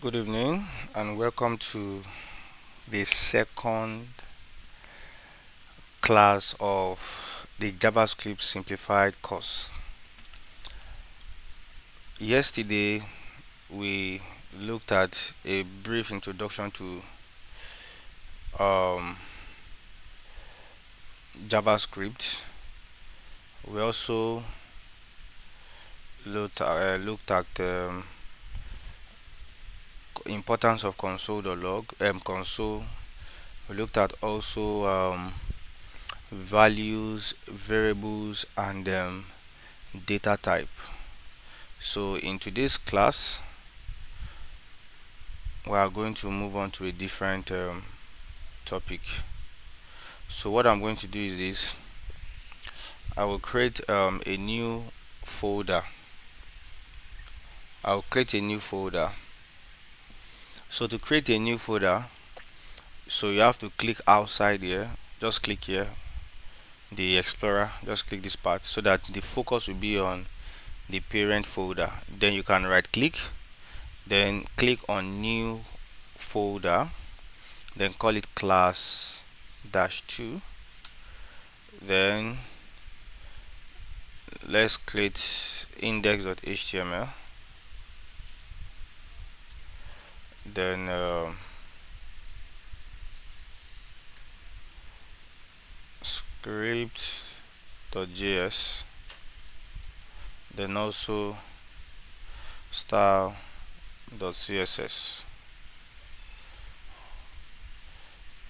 Good evening and welcome to the second class of the JavaScript Simplified course. Yesterday we looked at a brief introduction to um, JavaScript. We also looked at the importance of console. We looked at also values, variables, and data type. So in today's class, we are going to move on to a different topic. So what I'm going to do is this: I will create a new folder. I'll create a new folder. So to create a new folder, so you have to click outside here. Just click here, the Explorer. Just click this part so that the focus will be on the parent folder. Then you can right click, then click on new folder, then call it class dash 2. Then let's create index.html. Then script.js, then also style.css.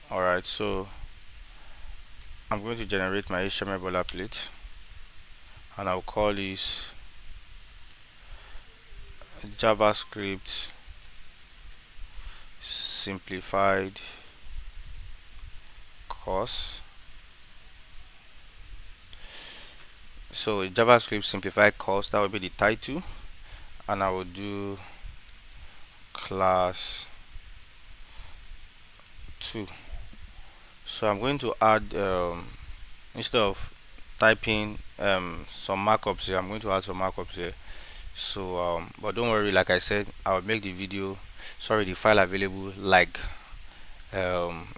Alright, so I'm going to generate my HTML boilerplate and I'll call this JavaScript Simplified course. So JavaScript Simplified course, that will be the title, and I will do class 2. So I'm going to add instead of typing some markups here, I'm going to add some markups here. So but don't worry, like I said, I will make the file available like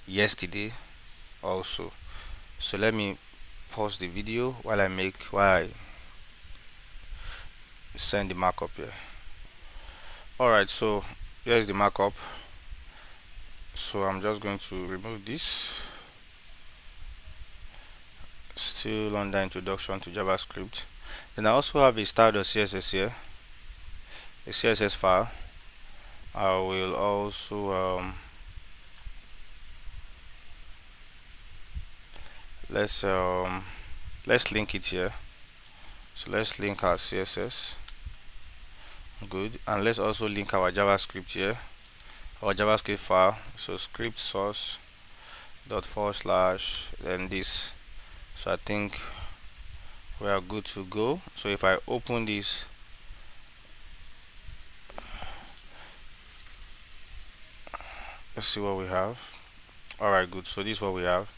yesterday also. So let me pause the video while I send the markup here. Alright, so here's the markup. So I'm just going to remove this. Still under introduction to JavaScript. Then I also have a style.css here, a CSS file. I will also let's link it here. So let's link our CSS. Good. And let's also link our JavaScript here, our JavaScript file. So script source dot forward slash then this. So I think we are good to go. So if I open this, let's see what we have. Alright, good. So this is what we have.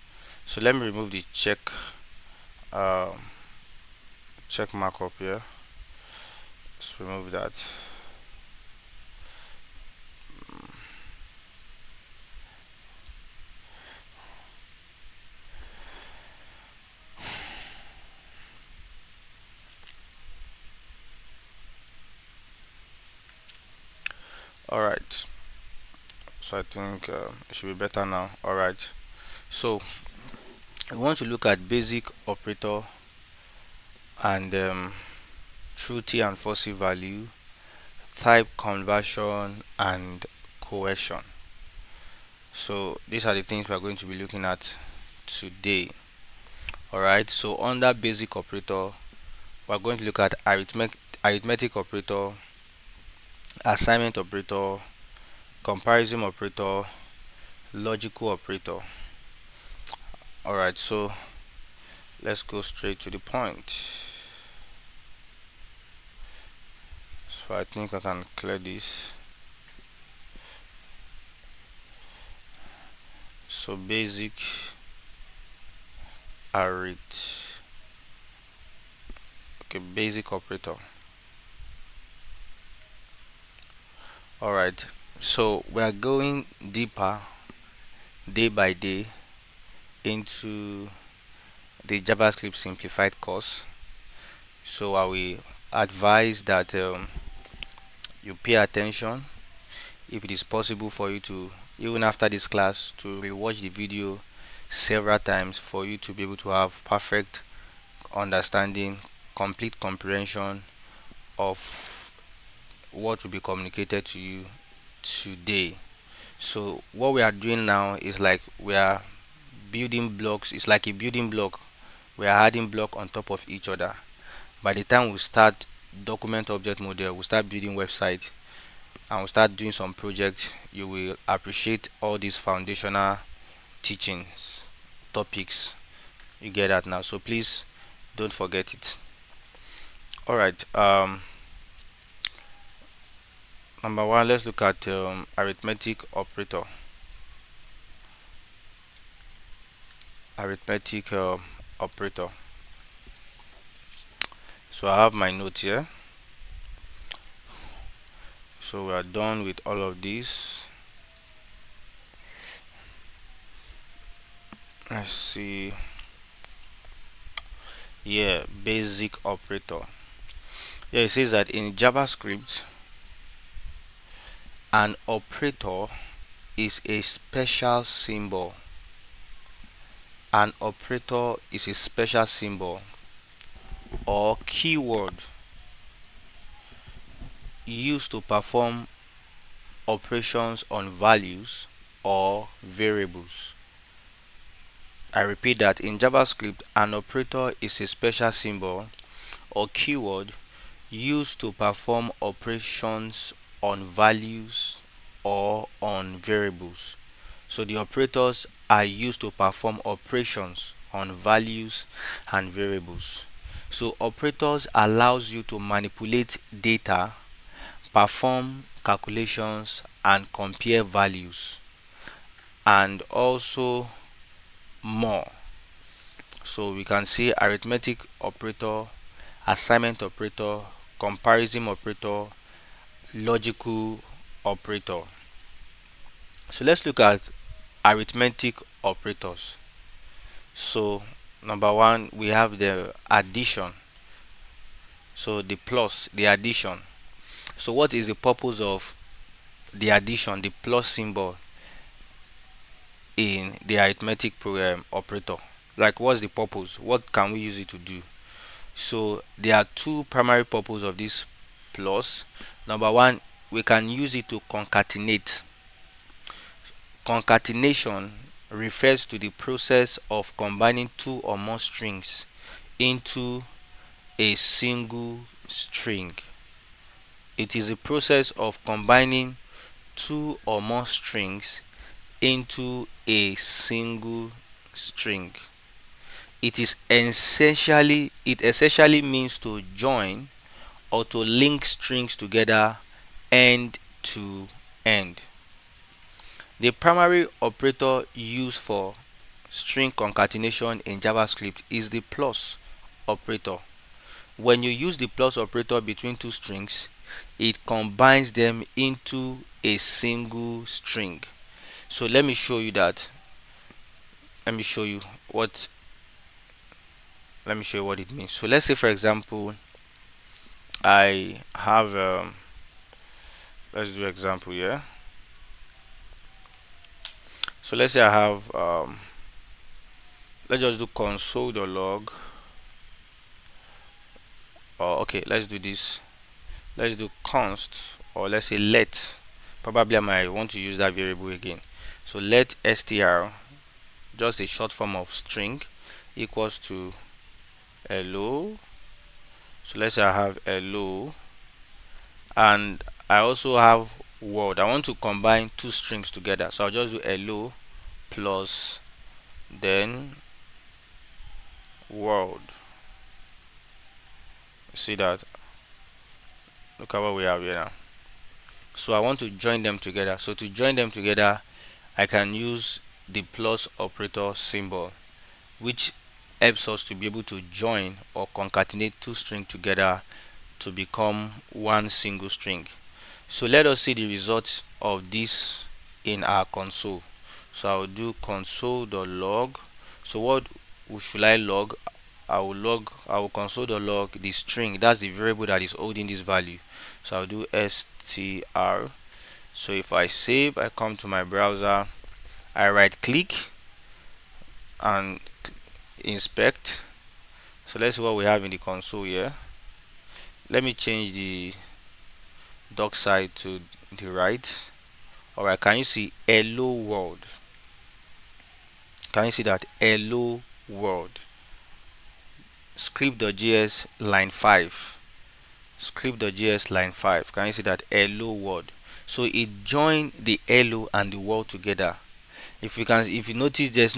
So let me remove the um, check markup here. Let's remove that. Alright, so I think it should be better now. Alright, so we want to look at basic operator and Truthy and Falsy value, type conversion, and coercion. So these are the things we are going to be looking at today. Alright, so under basic operator, we are going to look at arithmetic operator, assignment operator, comparison operator, logical operator. Alright, so let's go straight to the point. So I think I can clear this. So basic basic operator. Alright, So we are going deeper day by day into the JavaScript Simplified course. So I will advise that you pay attention if it is possible for you to, even after this class, to rewatch the video several times for you to be able to have perfect understanding, complete comprehension of what will be communicated to you today. So what we are doing now is like we are building blocks. It's like a building block. We are adding block on top of each other. By the time we start document object model, we start building website, and we start doing some projects, you will appreciate all these foundational teachings, topics. You get that now. So please don't forget it. All right. Number one, let's look at arithmetic operator. Arithmetic operator. So I have my note here. So we are done with all of this. Let's see. Yeah, basic operator. Yeah, it says that in JavaScript, an operator is a special symbol. An operator is a special symbol or keyword used to perform operations on values or variables. I repeat that in JavaScript, an operator is a special symbol or keyword used to perform operations on values or on variables. So the operators are used to perform operations on values and variables. So operators allows you to manipulate data, perform calculations and compare values, and also more. So we can see arithmetic operator, assignment operator, comparison operator, logical operator. So let's look at arithmetic operators. So number one, we have the addition. So the plus, the addition. So what is the purpose of the addition, the plus symbol in the arithmetic program operator? Like, what's the purpose? What can we use it to do? So there are two primary purposes of this plus. Number one, we can use it to concatenate. Concatenation refers to the process of combining two or more strings into a single string. It is a process of combining two or more strings into a single string. It essentially means to join or to link strings together end to end. The primary operator used for string concatenation in JavaScript is the plus operator. When you use the plus operator between two strings, it combines them into a single string. So let me show you that. Let me show you what it means. So let's say, for example, I have let's do example here. So let's say I have let's just do console.log, or okay, let's do this. Let's do const, or let's say let. Probably I might want to use that variable again. So let str, just a short form of string, equals to hello. So let's say I have hello, and I also have world. I want to combine two strings together, so I'll just do hello plus then world. See that? Look at what we have here now. So I want to join them together. So to join them together, I can use the plus operator symbol, which helps us to be able to join or concatenate two strings together to become one single string. So let us see the results of this in our console. So I'll do console.log. So what should I log? I will console.log the string. That's the variable that is holding this value. So I'll do str. So if I save, I come to my browser, I right click and inspect. So let's see what we have in the console here. Let me change the dock side to the right. Alright, can you see hello world? Can you see that hello world? Script.js line 5. Script.js line 5. Can you see that hello world? So it joined the hello and the world together. If you notice, there's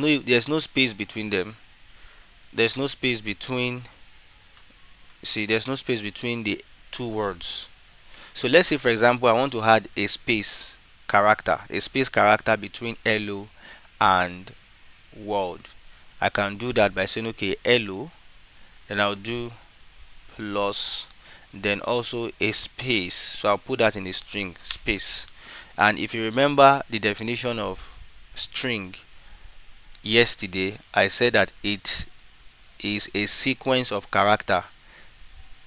no space between them. There's no space between, see, there's no space between the two words. So let's say, for example, I want to add a space character between hello and world. I can do that by saying, okay, hello, then I'll do plus, then also a space. So I'll put that in a string, space. And if you remember the definition of string yesterday, I said that it is a sequence of character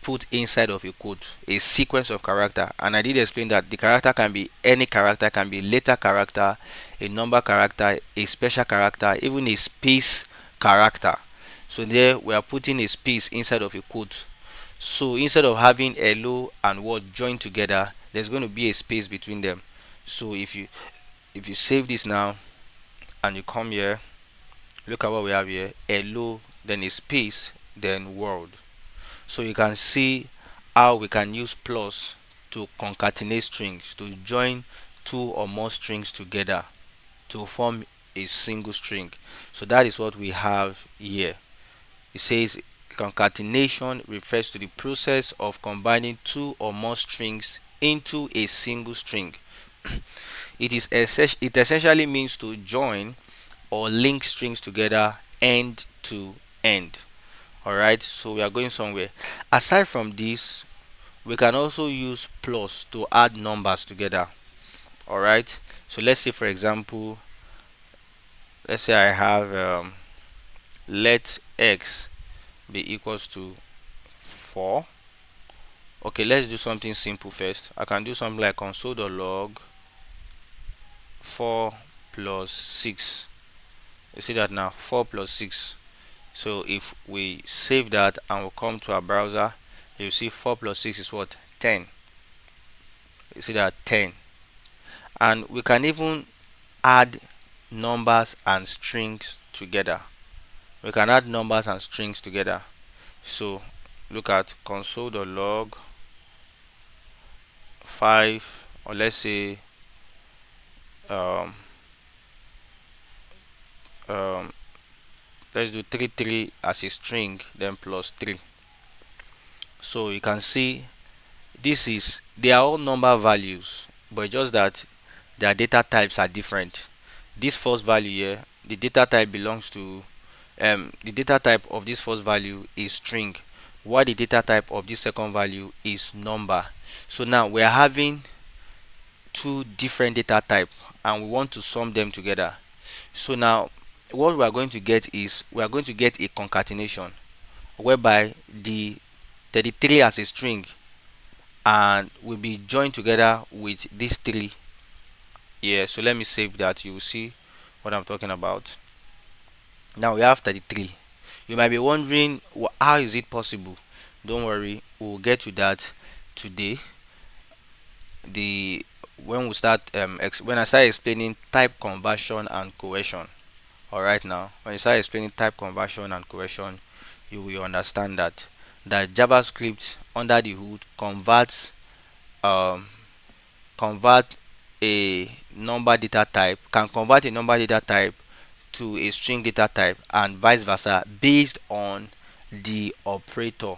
put inside of a quote, a sequence of character. And I did explain that the character can be any character, can be a letter character, a number character, a special character, even a space character. So there we are putting a space inside of a quote. So instead of having hello and word joined together, there's going to be a space between them. So if you save this now and you come here, look at what we have here: hello, then a space, then world. So you can see how we can use plus to concatenate strings, to join two or more strings together to form a single string. So that is what we have here. It says concatenation refers to the process of combining two or more strings into a single string. It essentially means to join or link strings together end to end. Alright, so we are going somewhere. Aside from this, we can also use plus to add numbers together. Alright, so let's say, for example, let's say I have let x be equals to 4. Okay, let's do something simple first. I can do something like console.log 4 plus 6. You see that now, 4 plus 6. So if we save that and we come to our browser, you see 4 plus 6 is what? 10. You see that, 10. And we can even add numbers and strings together. We can add numbers and strings together. So look at console.log 5, or let's say um, um, let's do 3 as a string, then plus 3. So you can see they are all number values, but just that their data types are different. This first value here, the data type belongs to the data type of this first value is string, while the data type of this second value is number. So now we are having two different data type and we want to sum them together. So now what we are going to get is we are going to get a concatenation whereby the 33 as a string and will be joined together with these 3 here. So let me save that, you will see what I'm talking about. Now we have 33. You might be wondering, how is it possible? Don't worry, we'll get to that today. The when we start when I start explaining type conversion and coercion. All right, now when you start explaining type conversion and coercion, you will understand that JavaScript under the hood um, convert a number data type can convert a number data type to a string data type and vice versa based on the operator.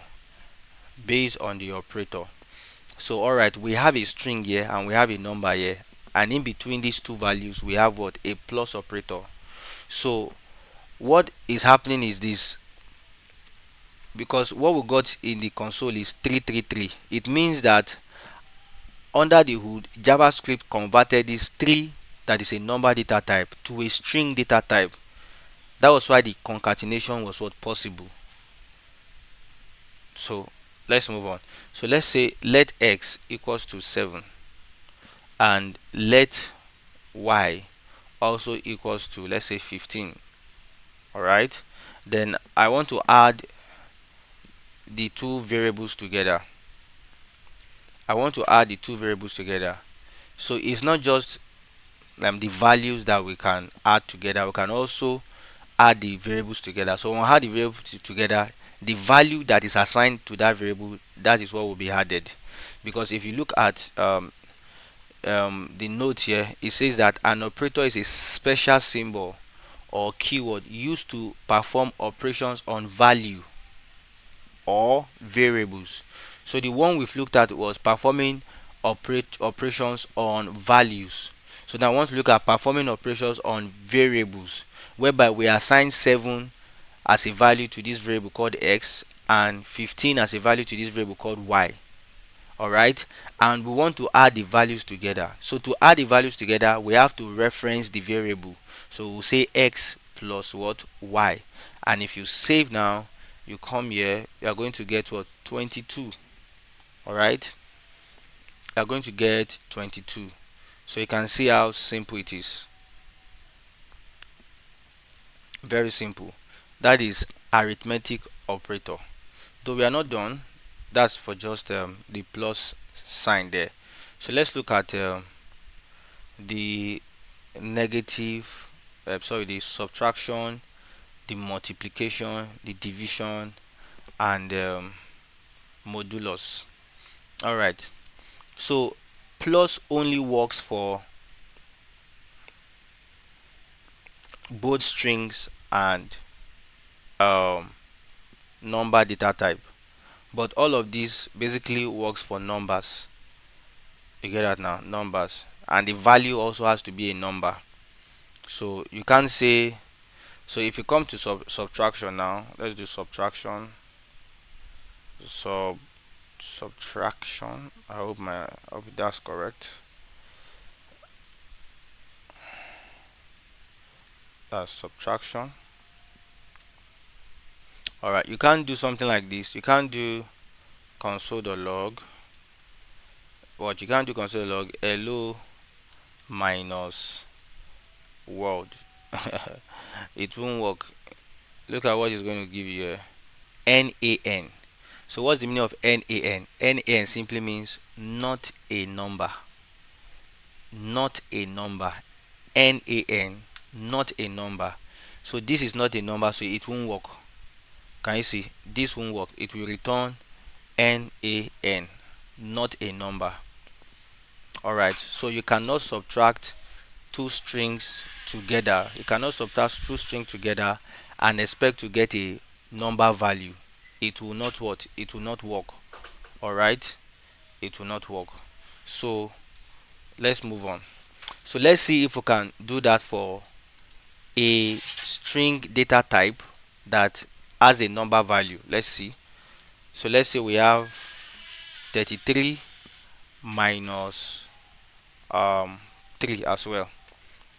So alright, we have a string here and we have a number here, and in between these two values we have what? A plus operator. So what is happening is this: because what we got in the console is 333, it means that under the hood, JavaScript converted this 3 that is a number data type to a string data type. That was why the concatenation was what possible. So let's move on. So let's say let x equals to 7 and let y also equals to, let's say, 15. All right, then I want to add the two variables together. I want to add the two variables together. So it's not just the values that we can add together, we can also add the variables together. So when we add the variables together, the value that is assigned to that variable, that is what will be added. Because if you look at the note here, it says that an operator is a special symbol or keyword used to perform operations on value or variables. So the one we've looked at was performing operations on values. So now I want to look at performing operations on variables, whereby we assign 7 as a value to this variable called x and 15 as a value to this variable called y. Alright, and we want to add the values together. So to add the values together, we have to reference the variable. So we'll say x plus what, y, and if you save now, you come here, you are going to get what, 22. Alright, you are going to get 22. So you can see how simple it is. Very simple. That is arithmetic operator. Though we are not done, that's for just the plus sign there. So let's look at the negative, the subtraction, the multiplication, the division, and modulus. All right, so plus only works for both strings and um, number data type, but all of this basically works for numbers. You get that now, numbers, and the value also has to be a number. So you can't say, so if you come to subtraction now, let's do subtraction. Subtraction, I hope that's correct. That's subtraction. All right, you can't do something like this. You can't do console.log. What you can't do console.log hello minus world. It won't work. Look at what it's going to give you here. NaN. So what's the meaning of NaN? NaN simply means not a number. Not a number. NaN, not a number. So this is not a number, so it won't work. Can you see? This won't work. It will return NaN, not a number. Alright, so you cannot subtract two strings together. You cannot subtract two strings together and expect to get a number value. It will not what? It will not work. Alright, it will not work. So let's move on. So let's see if we can do that for a string data type that has a number value. Let's see. So let's say we have 33 minus 3 as well.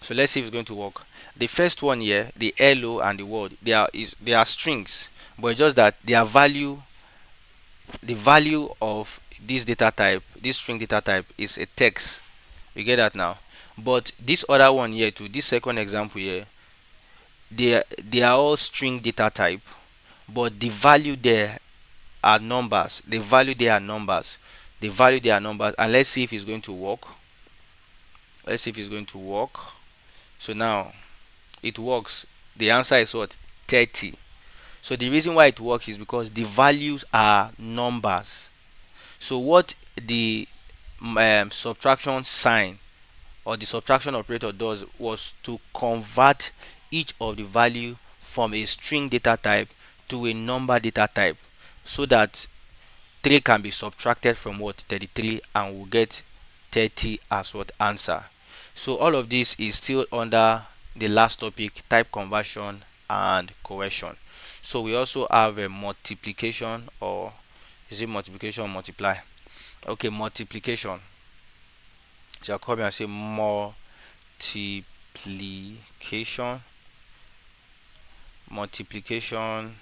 So let's see if it's going to work. The first one here, the hello and the word, they are strings, but it's just that their value, the value of this data type, this string data type, is a text. You get that now? But this other one here too, this second example here, they are all string data type, but the value there are numbers. The value there are numbers. The value there are numbers, and let's see if it's going to work. Let's see if it's going to work. So now it works. The answer is what? 30. So the reason why it works is because the values are numbers. So what the subtraction sign or the subtraction operator does was to convert each of the value from a string data type to a number data type, so that 3 can be subtracted from what, 33, and we'll get 30 as what answer. So all of this is still under the last topic, type conversion and coercion. So we also have a multiplication, or is it multiplication or multiply? Okay, multiplication. So I'll come here and say multiplication.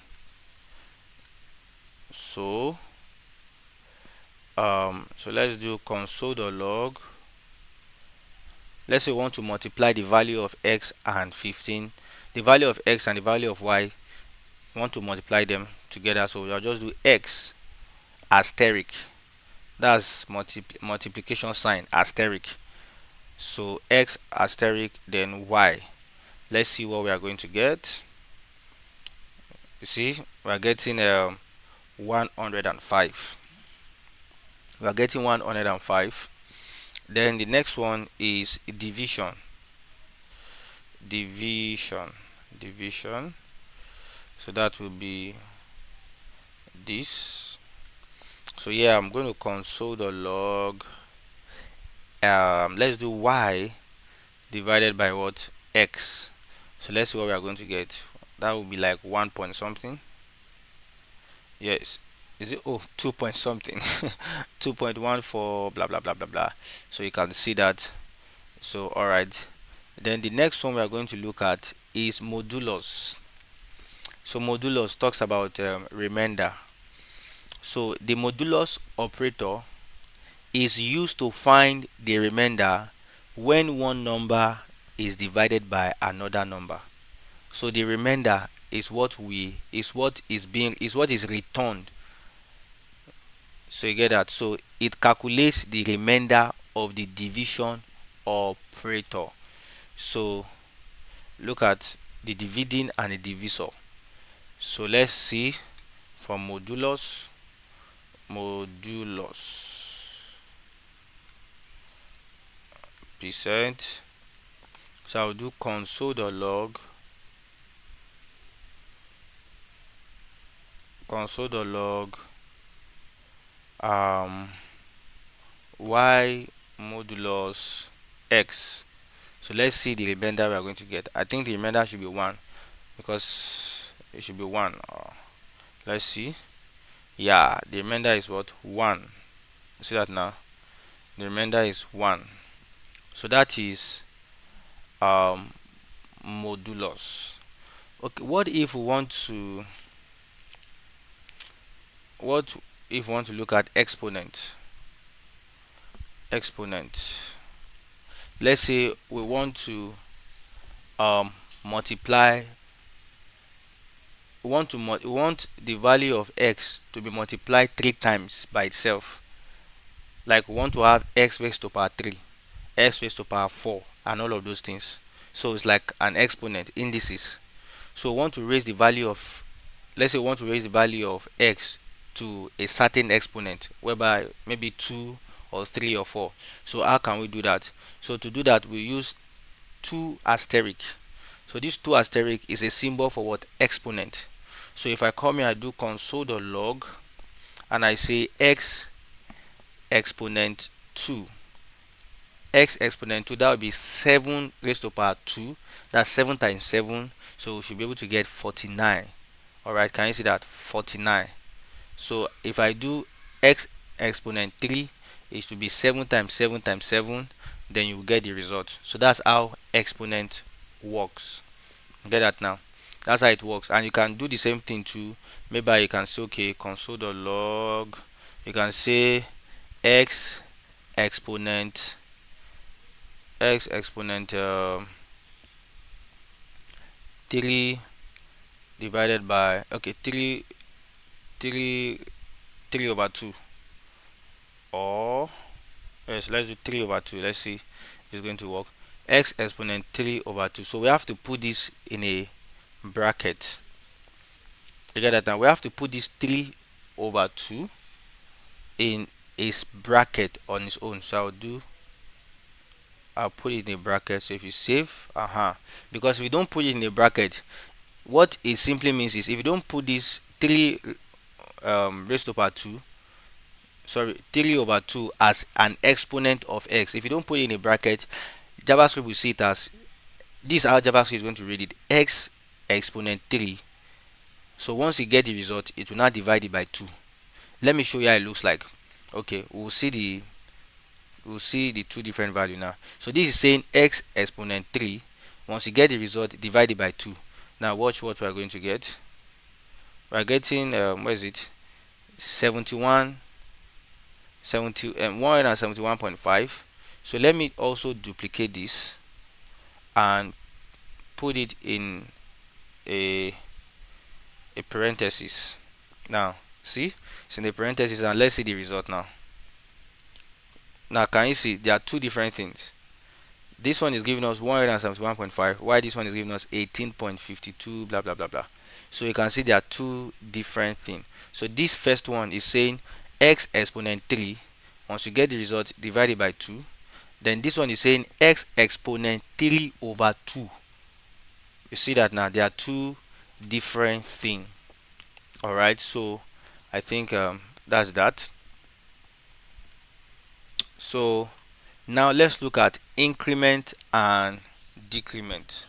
So so let's do console.log. Let's say we want to multiply the value of x and 15, the value of x and the value of y, we want to multiply them together. So we'll just do x asterisk, that's multiplication sign asterisk. So x asterisk then y. Let's see what we are going to get. You see, we are getting 105. We are getting 105. Then the next one is division. Division. So that will be this. So yeah, I'm going to console.log. Let's do y divided by what? X. So let's see what we are going to get. That will be like 1 point something. Yes. Is it? Oh, 2 point something. 2.14 blah blah blah blah blah. So you can see that. So alright. Then the next one we are going to look at is modulus. So modulus talks about remainder. So the modulus operator is used to find the remainder when one number is divided by another number. So the remainder is what is returned. So you get that. So it calculates the remainder of the division operator. So look at the dividing and the divisor. So let's see from modulus percent. So I'll do console.log y modulus x. So let's see the remainder we are going to get. I think the remainder should be 1 because it should be 1. Let's see. Yeah, the remainder is what? 1. See that now? The remainder is 1. So that is modulus. Okay, what if we want to look at exponent? Let's say we want to multiply, we want the value of x to be multiplied 3 times by itself. Like we want to have x raised to power 3, x raised to power 4, and all of those things. So it's like an exponent, indices. So we want to raise the value of, let's say we want to raise the value of x to a certain exponent, whereby maybe 2 or 3 or 4. So how can we do that? So to do that, we use 2 asterisk. So this 2 asterisk is a symbol for what? Exponent. So if I come here, I do console.log and I say x exponent 2. X exponent 2, that would be 7 raised to power 2. That's 7 times 7. So we should be able to get 49. Alright, can you see that? 49. So if I do x exponent 3, it should be 7 times 7 times 7. Then you will get the result. So that's how exponent works. Get that now? That's how it works. And you can do the same thing too. Maybe you can say, okay, console.log. You can say x exponent 3 divided by, okay, 3 over 2, or yes, let's do 3 over 2. Let's see if it's going to work. X exponent 3 over 2. So we have to put this in a bracket. You get that now? We have to put this 3 over 2 in a bracket on its own. So I'll put it in a bracket. So if you save, because if you don't put it in a bracket, what it simply means is if you don't put this 3 raised to power 2, sorry, 3 over 2 as an exponent of x, if you don't put it in a bracket, JavaScript will see it as, this is how JavaScript is going to read it, x exponent 3. So once you get the result, it will not divide it by 2. Let me show you how it looks like. Okay, we'll see we'll see the two different value now. So this is saying x exponent 3. Once you get the result, divide it by 2. Now watch what we are going to get. We are getting where is it, 171.5. So let me also duplicate this and put it in a parenthesis. Now see, it's in the parenthesis, and let's see the result now. Now can you see there are two different things? This one is giving us 171.5, while this one is giving us 18.52, blah blah blah blah. So you can see there are two different things. So this first one is saying x exponent 3. Once you get the result, divide it by 2. Then this one is saying x exponent 3 over 2. You see that now there are two different things. Alright, so I think that's that. So now let's look at increment and decrement.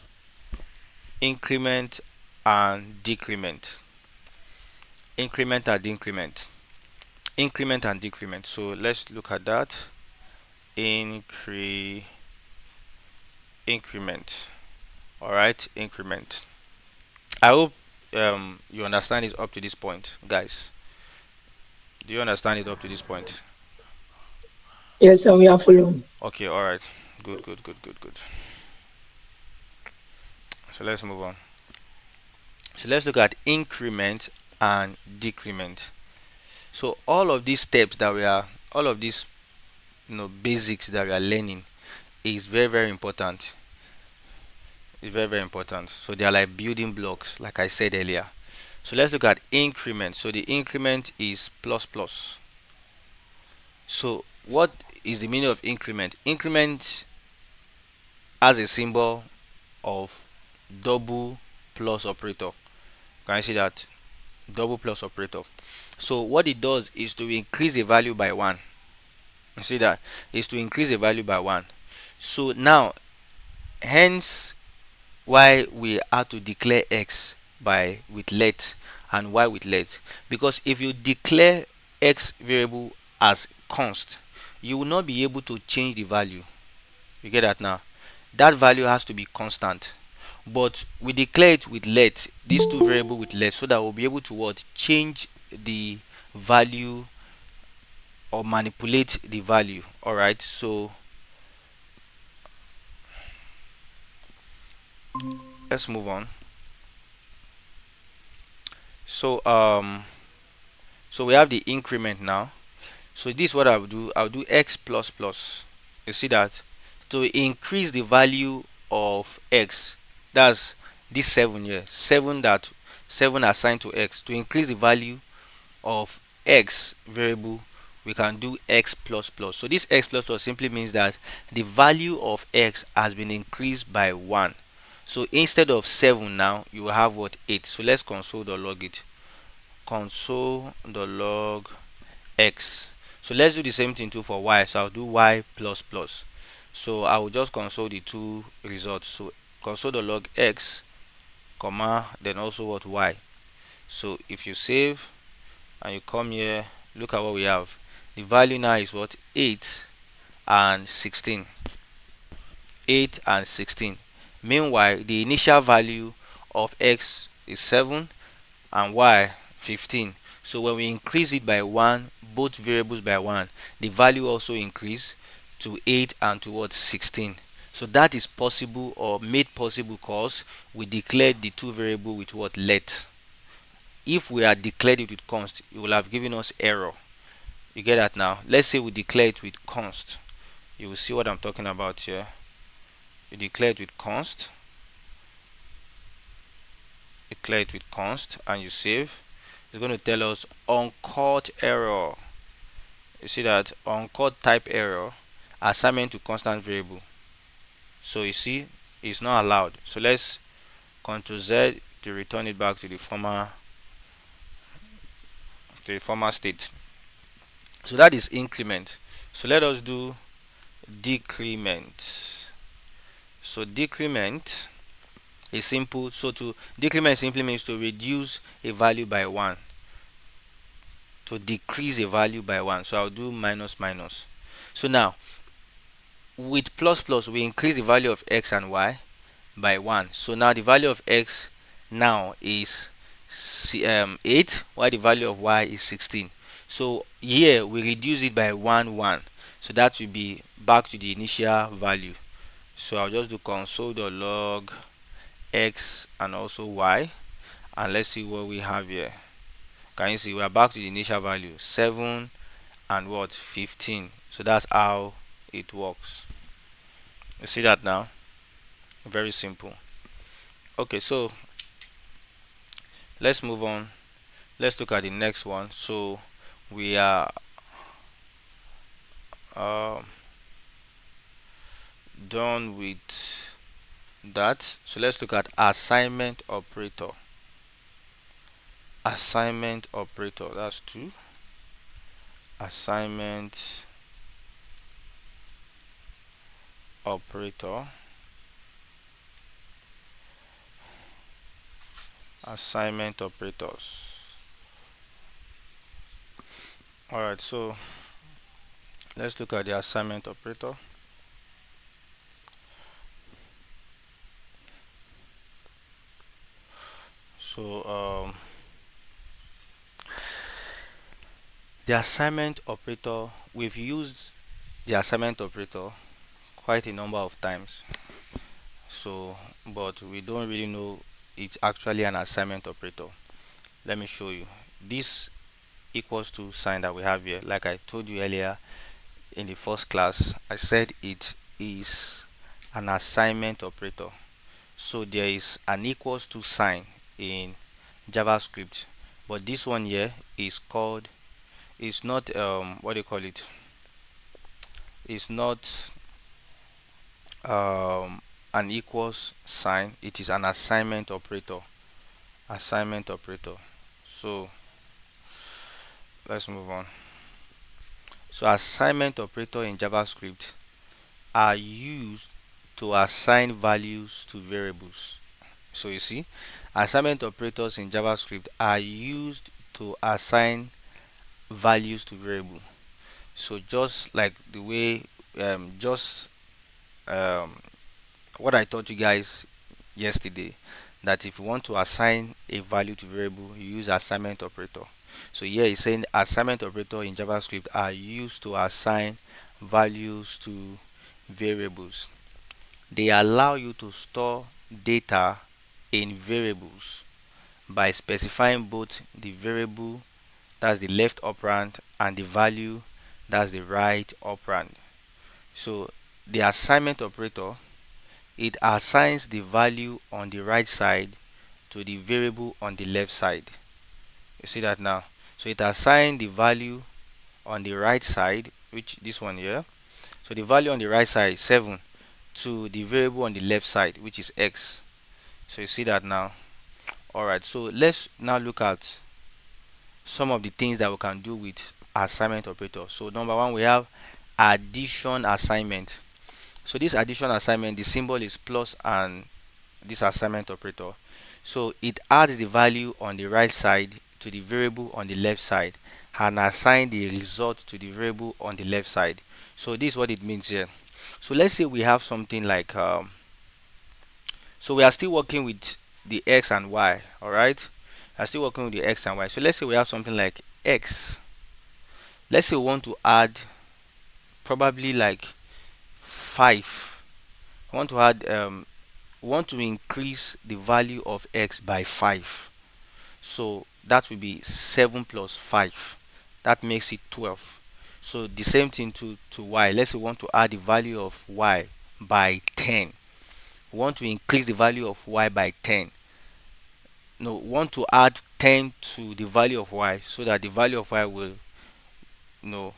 Increment and decrement. Increment and decrement. Increment and decrement. So let's look at that. Increment. Alright, increment. I hope you understand it up to this point, guys. Do you understand it up to this point? Yes, and we are following. Okay, alright. Good. So let's move on. So let's look at increment and decrement. So all of these steps that we are, all of these basics that we are learning is very important. It's very important. So they are like building blocks, like I said earlier. So let's look at increment. So the increment is plus plus. So what is the meaning of increment? Increment has a symbol of double plus operator. Can you see that? Double plus operator. So what it does is to increase a value by 1. You see that? Is to increase a value by 1. So now, hence why we have to declare x by with let, and why with let, because if you declare x variable as const, you will not be able to change the value. You get that now? That value has to be constant. But we declare it with let, these two variable with let, so that we'll be able to what, change the value or manipulate the value. All right, so let's move on. So so we have the increment now. So this is what I'll do x plus plus. You see that? To increase the value of x, that's this 7 here, 7 assigned to x. To increase the value of x variable, we can do x plus plus. So this x plus plus simply means that the value of x has been increased by 1. So instead of 7 now, you will have what, 8. So let's console the log it. Console the log x. So let's do the same thing too for y. So I'll do y plus plus. So I will just console the two results. So console the log x, comma, then also what, y. So if you save and you come here, look at what we have. The value now is what, 8 and 16. 8 and 16. Meanwhile, the initial value of x is 7 and y 15. So when we increase it by 1, both variables by 1, the value also increase to 8 and towards 16. So that is possible, or made possible, because we declared the two variable with what, let. If we had declared it with const, it will have given us error. You get that now? Let's say we declare it with const. You will see what I'm talking about here. You declare it with const. Declare it with const and you save. It's going to tell us uncaught error. You see that? Uncaught type error, assignment to constant variable. So you see, it's not allowed. So let's Ctrl Z to return it back to the former state. So that is increment. So let us do decrement. So decrement is simple. So to decrement simply means to reduce a value by 1, to decrease a value by 1. So I'll do minus minus. So now with plus plus we increase the value of x and y by 1. So now the value of x now is 8, while the value of y is 16. So here we reduce it by 1 1. So that will be back to the initial value. So I'll just do console.log x and also y, and let's see what we have here. Can you see we are back to the initial value 7 and what 15. So that's how it works. You see that now? Very simple. Okay, so let's move on. Let's look at the next one. So we are um, done with that. So let's look at assignment operator. Assignment operator, that's 2. Assignment operator. Assignment operators. Alright, so let's look at the assignment operator. So the assignment operator, we've used the assignment operator quite a number of times. So, but we don't really know it's actually an assignment operator. Let me show you. This equals to sign that we have here, like I told you earlier in the first class, I said it is an assignment operator. So there is an equals to sign in JavaScript, but this one here is called, is not what do you call it, it's not um, an equals sign, it is an assignment operator. Assignment operator. So let's move on. So assignment operator in JavaScript are used to assign values to variables. So you see, assignment operators in JavaScript are used to assign values to variable. So just like the way just um, what I taught you guys yesterday, that if you want to assign a value to variable, you use assignment operator. So here it's saying assignment operator in JavaScript are used to assign values to variables. They allow you to store data in variables by specifying both the variable, that's the left operand, and the value, that's the right operand. So the assignment operator, it assigns the value on the right side to the variable on the left side. You see that now? So it assigns the value on the right side, which this one here. So the value on the right side 7 to the variable on the left side, which is x. So you see that now? Alright, so let's now look at some of the things that we can do with assignment operator. So number one, we have addition assignment. So this addition assignment, the symbol is plus and this assignment operator. So it adds the value on the right side to the variable on the left side and assign the result to the variable on the left side. So this is what it means here. So let's say we have something like so we are still working with the x and y. All right, we are still working with the x and y. So let's say we have something like x. Let's say we want to add probably like 5. We want to add we want to increase the value of x by 5. So that will be 7 plus 5. That makes it 12. So the same thing to y. Let's say we want to add the value of y by 10. We want to increase the value of y by 10. No, we want to add 10 to the value of y so that the value of y will, no,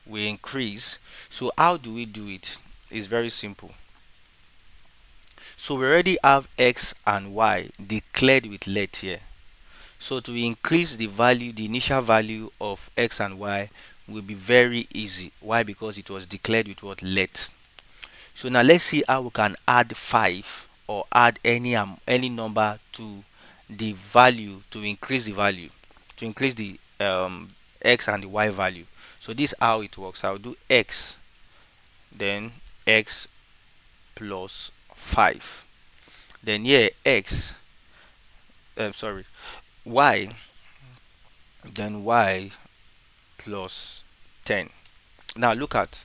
will increase. So how do we do it? It's very simple. So we already have x and y declared with let here. So to increase the value, the initial value of x and y will be very easy. Why? Because it was declared with what? Let. So now let's see how we can add 5 or add any number to the value to increase the value, to increase the x and the y value. So this is how it works. I'll do x, then x plus 5. Then here sorry, y, then y plus 10. Now look at,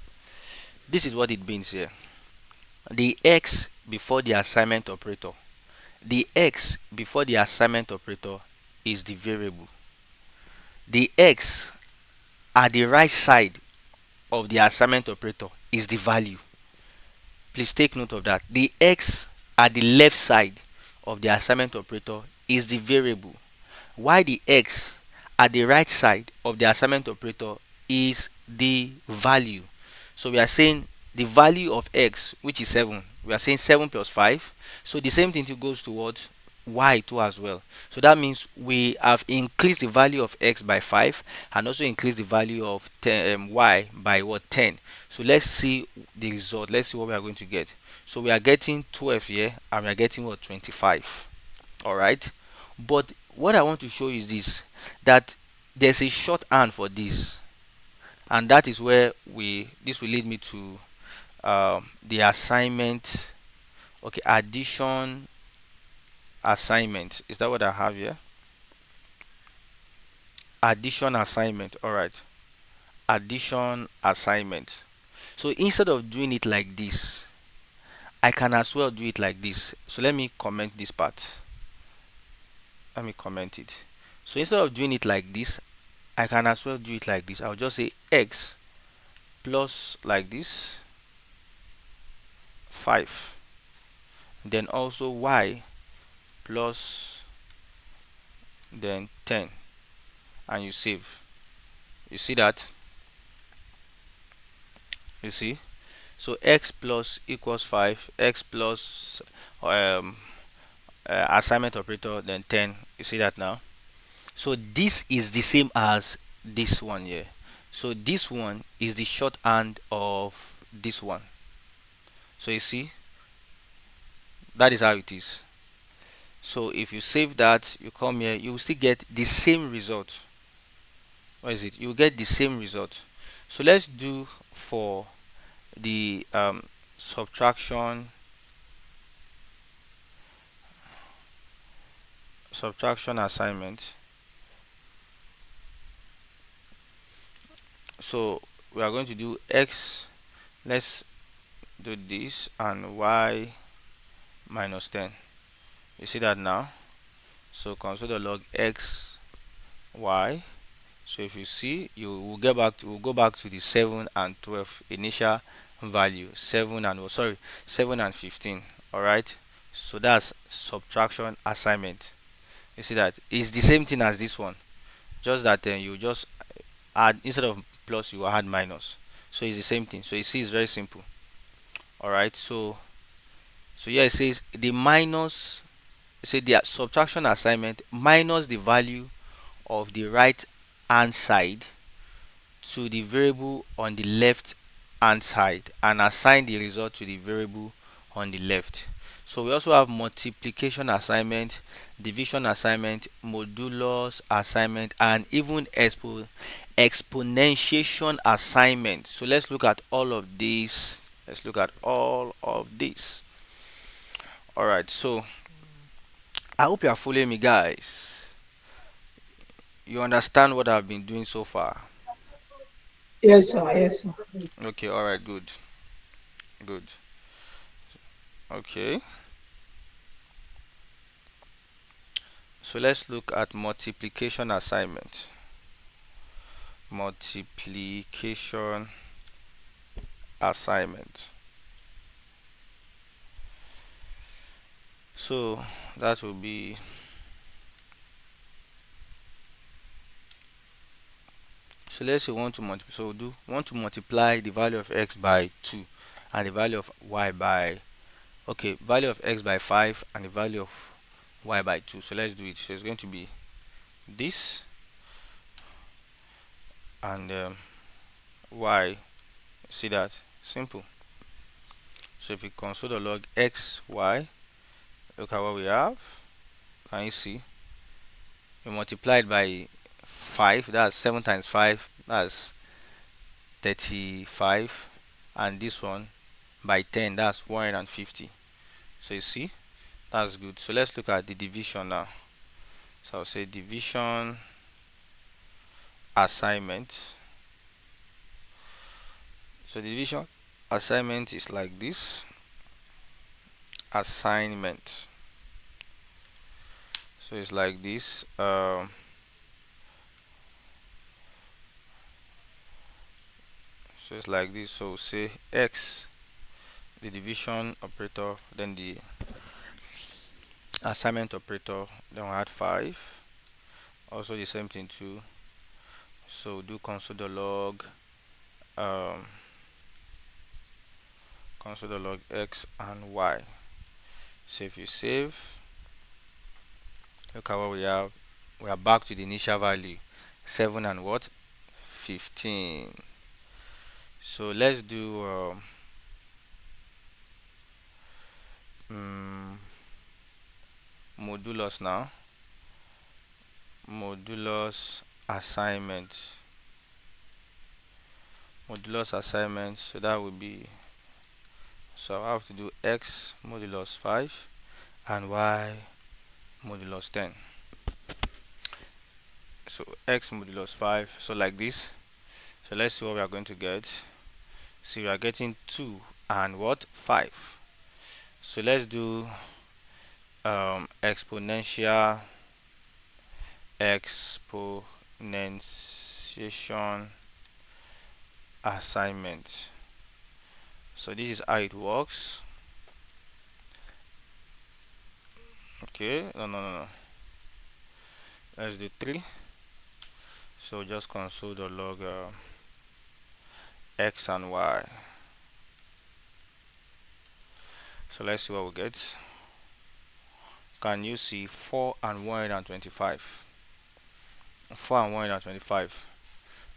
this is what it means here. The x before the assignment operator, the x before the assignment operator is the variable. The x at the right side of the assignment operator is the value. Please take note of that. The x at the left side of the assignment operator is the variable, while the x at the right side of the assignment operator is the value. So we are saying the value of x, which is 7, we are saying 7 plus 5. So the same thing goes towards y too as well. So that means we have increased the value of x by 5 and also increased the value of 10, y by what, 10. So let's see the result. Let's see what we are going to get. So we are getting 12 here and we are getting what, 25. All right, but what I want to show you is this, that there's a shorthand for this, and that is where this will lead me to the assignment. Okay, addition assignment, is that what I have here? Addition assignment. All right, addition assignment. So instead of doing it like this, I can as well do it like this. So let me comment this part. Let me comment it. So instead of doing it like this, I can as well do it like this. I'll just say x plus like this 5, then also y plus then 10, and you save. You see that? You see? So x plus equals 5, x plus assignment operator, then 10. You see that now? So this is the same as this one here. So this one is the shorthand of this one. So you see, that is how it is. So if you save that, you come here, you will still get the same result. What is it? You will get the same result. So let's do for the subtraction assignment. So we are going to do x, let's do this, and y minus 10. You see that now? So console the log x y. So if you see, you will get back to, we'll go back to the 7 and 12 initial value, 7 and, oh, sorry, 7 and 15. All right, so that's subtraction assignment. You see that it's the same thing as this one, just that you just add, instead of plus you add minus. So it's the same thing. So you see, it's very simple. All right, so here it says the minus, say the subtraction assignment minus the value of the right hand side to the variable on the left hand side and assign the result to the variable on the left. So we also have multiplication assignment, division assignment, modulus assignment, and even exponentiation assignment. So let's look at all of these. Let's look at all of these. All right, so I hope you are following me, guys. You understand what I've been doing so far? Yes, sir. Yes, sir. Okay, all right, good, good. Okay, so let's look at multiplication assignment. Multiplication assignment. So that will be, so let's say want to multiply, so do want to multiply the value of x by 2 and the value of y by, okay, value of x by 5 and the value of y by 2. So let's do it. So it's going to be this and y. See that? Simple. So if you console the log x y, look at what we have. Can you see? We multiplied by 5. That's 7 times 5. That's 35. and this one by 10, that's 150. So you see, that's good. So let's look at the division now. So I'll say division assignment. So the division assignment is like this. Assignment. So it's like this. So it's like this. So say x, the division operator, then the assignment operator, then we add 5. Also the same thing too. So do console.log um, console.log x and y. So if you save, look at what we have. We are back to the initial value, 7 and what? 15. So let's do um, modulus now. Modulus assignment. Modulus assignment. So that would be, so I have to do x modulus 5 and y modulus 10. So x modulus 5. So like this. So let's see what we are going to get. See, we are getting 2 and what? 5. So let's do exponential exponentiation assignment. So this is how it works. Okay, no. Let's do 3. So just console the log x and y. So let's see what we get. Can you see 4 and 125? 4 and 125.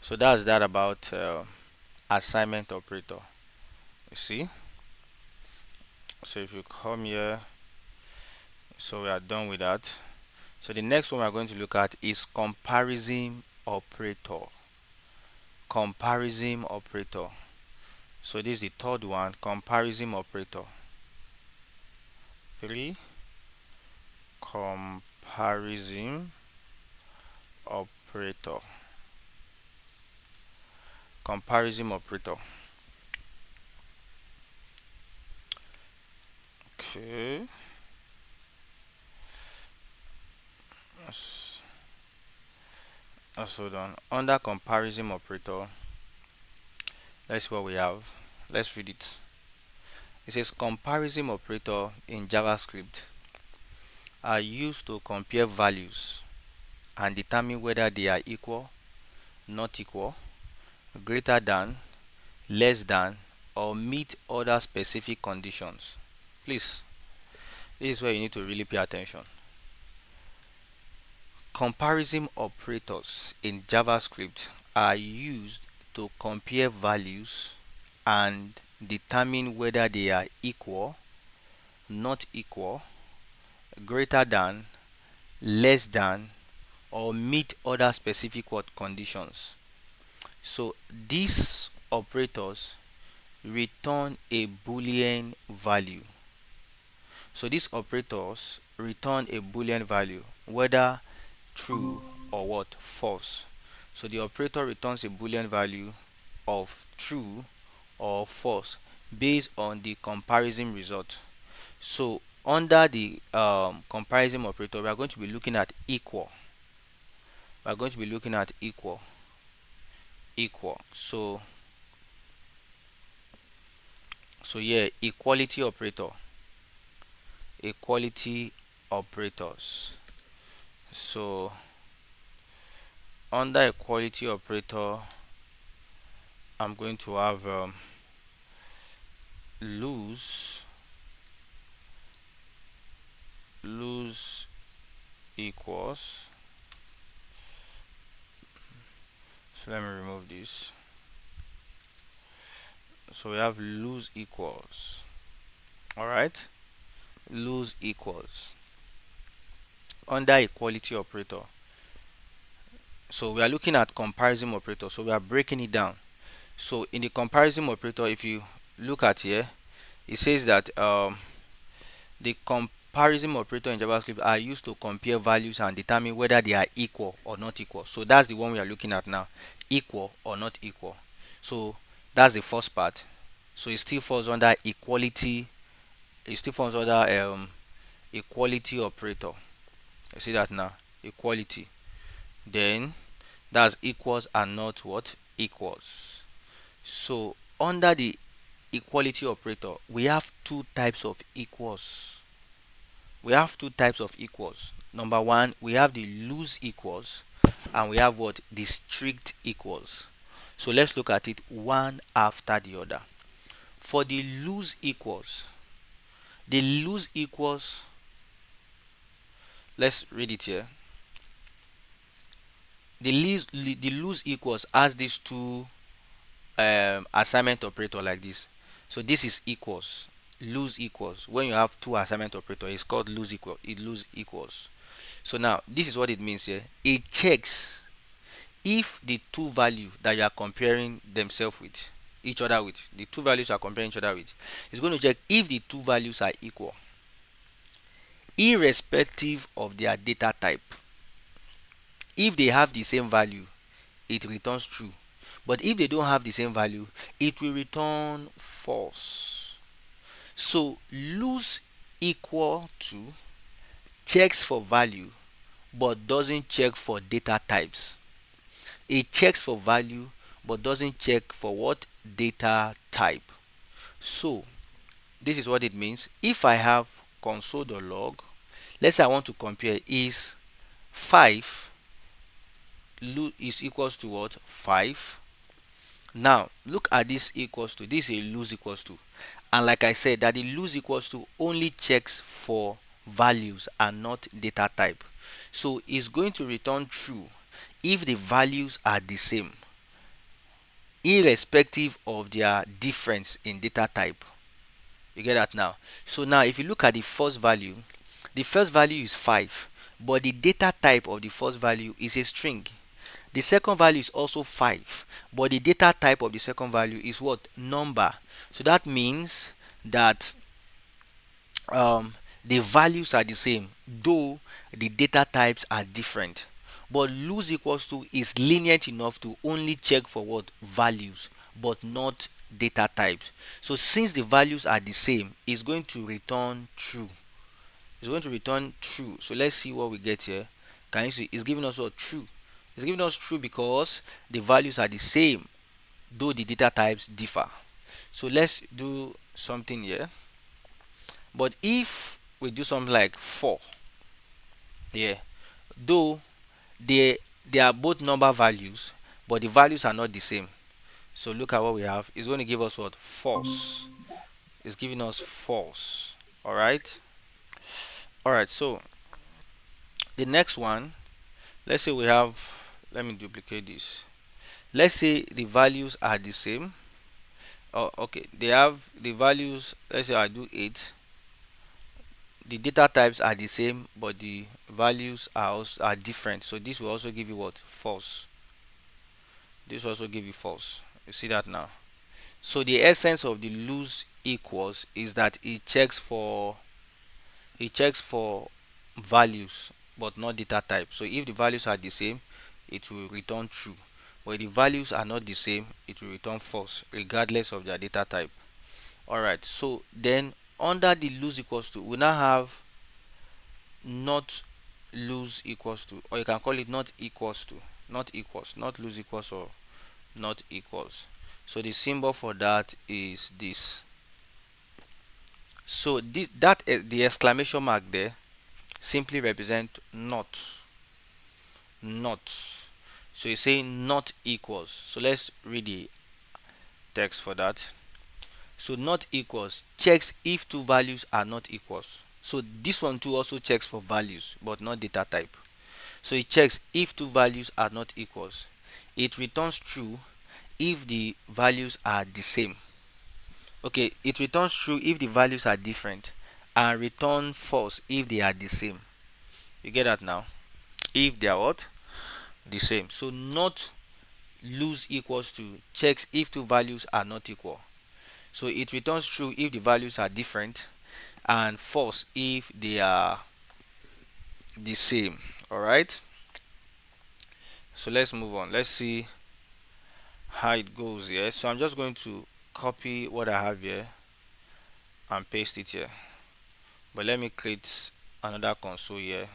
So that's that about assignment operator. You see? So if you come here, so we are done with that. So the next one we are going to look at is comparison operator. Comparison operator. So this is the third one, comparison operator. 3, comparison operator. Comparison operator. Okay. So done. Under comparison operator, let's see what we have. Let's read it. It says comparison operator in JavaScript are used to compare values and determine whether they are equal, not equal, greater than, less than, or meet other specific conditions. Please, this is where you need to really pay attention. Comparison operators in JavaScript are used to compare values and determine whether they are equal, not equal, greater than, less than, or meet other specific what conditions. So these operators return a boolean value. So these operators return a boolean value, whether true or what? False. So the operator returns a boolean value of true or false based on the comparison result. So under the comparison operator, we are going to be looking at equal. We are going to be looking at equal. So yeah, equality operator. Equality operators. So under equality operator, I'm going to have lose equals. So let me remove this. So we have lose equals. All right, lose equals under equality operator. So we are looking at comparison operator. So we are breaking it down. So in the comparison operator, if you look at here, it says that the comparison operator in JavaScript are used to compare values and determine whether they are equal or not equal. So that's the one we are looking at now, equal or not equal. So that's the first part. So it still falls under equality. It still falls under equality operator. You see that now, equality. Then that's equals and not what equals. So under the equality operator, we have two types of equals. We have two types of equals. Number one, we have the loose equals, and we have what, the strict equals. So let's look at it one after the other. For the loose equals, let's read it here. The loose equals has these two assignment operator like this. So this is equals, loose equals. When you have two assignment operator, it's called loose equals. So now this is what it means here. It checks if the two values that you are comparing themselves with each other with, the two values you are comparing each other with, it's going to check if the two values are equal, irrespective of their data type. If they have the same value, it returns true. But if they don't have the same value, it will return false. So loose equal to checks for value but doesn't check for data types. It checks for value but doesn't check for what, data type. So this is what it means. If I have console.log, let's say I want to compare is 5 is equals to what, 5. Now look at this equals to, this is a loose equals to, and like I said that the loose equals to only checks for values and not data type. So it's going to return true if the values are the same, irrespective of their difference in data type. You get that now? So now if you look at the first value is 5, but the data type of the first value is a string. The second value is also 5, but the data type of the second value is what, number. So that means that the values are the same, though the data types are different. But loose equals to is lenient enough to only check for what, values, but not data types. So since the values are the same, it's going to return true. It's going to return true. So let's see what we get here. Can you see? It's giving us what, true. It's giving us true because the values are the same, though the data types differ. So let's do something here. But if we do something like 4, yeah, though they are both number values, but the values are not the same. So look at what we have. It's going to give us what, false. It's giving us false. All right. All right. So the next one, let's say we have, let me duplicate this. Let's say the values are the same. Oh, okay, they have the values. Let's say I do 8. The data types are the same, but the values are different. So this will also give you what, false. This will also give you false. You see that now? So the essence of the loose equals is that it checks for values but not data type. So if the values are the same, it will return true, but if the values are not the same, it will return false regardless of their data type. All right, so then under the loose equals to, we now have not loose equals to, or you can call it not equals to, not equals, not loose equals, or not equals. So the symbol for that is this. So the exclamation mark there simply represent not. So you say not equals. So let's read the text for that. So not equals checks if two values are not equals. So this one too also checks for values but not data type. So it checks if two values are not equals. It returns true if the values are the same. Okay, it returns true if the values are different, and return false if they are the same. You get that now? If they are what? The same. So not loose equals to checks if two values are not equal. So it returns true if the values are different and false if they are the same. All right, so let's move on. Let's see how it goes here. So I'm just going to copy what I have here and paste it here, but let me create another console here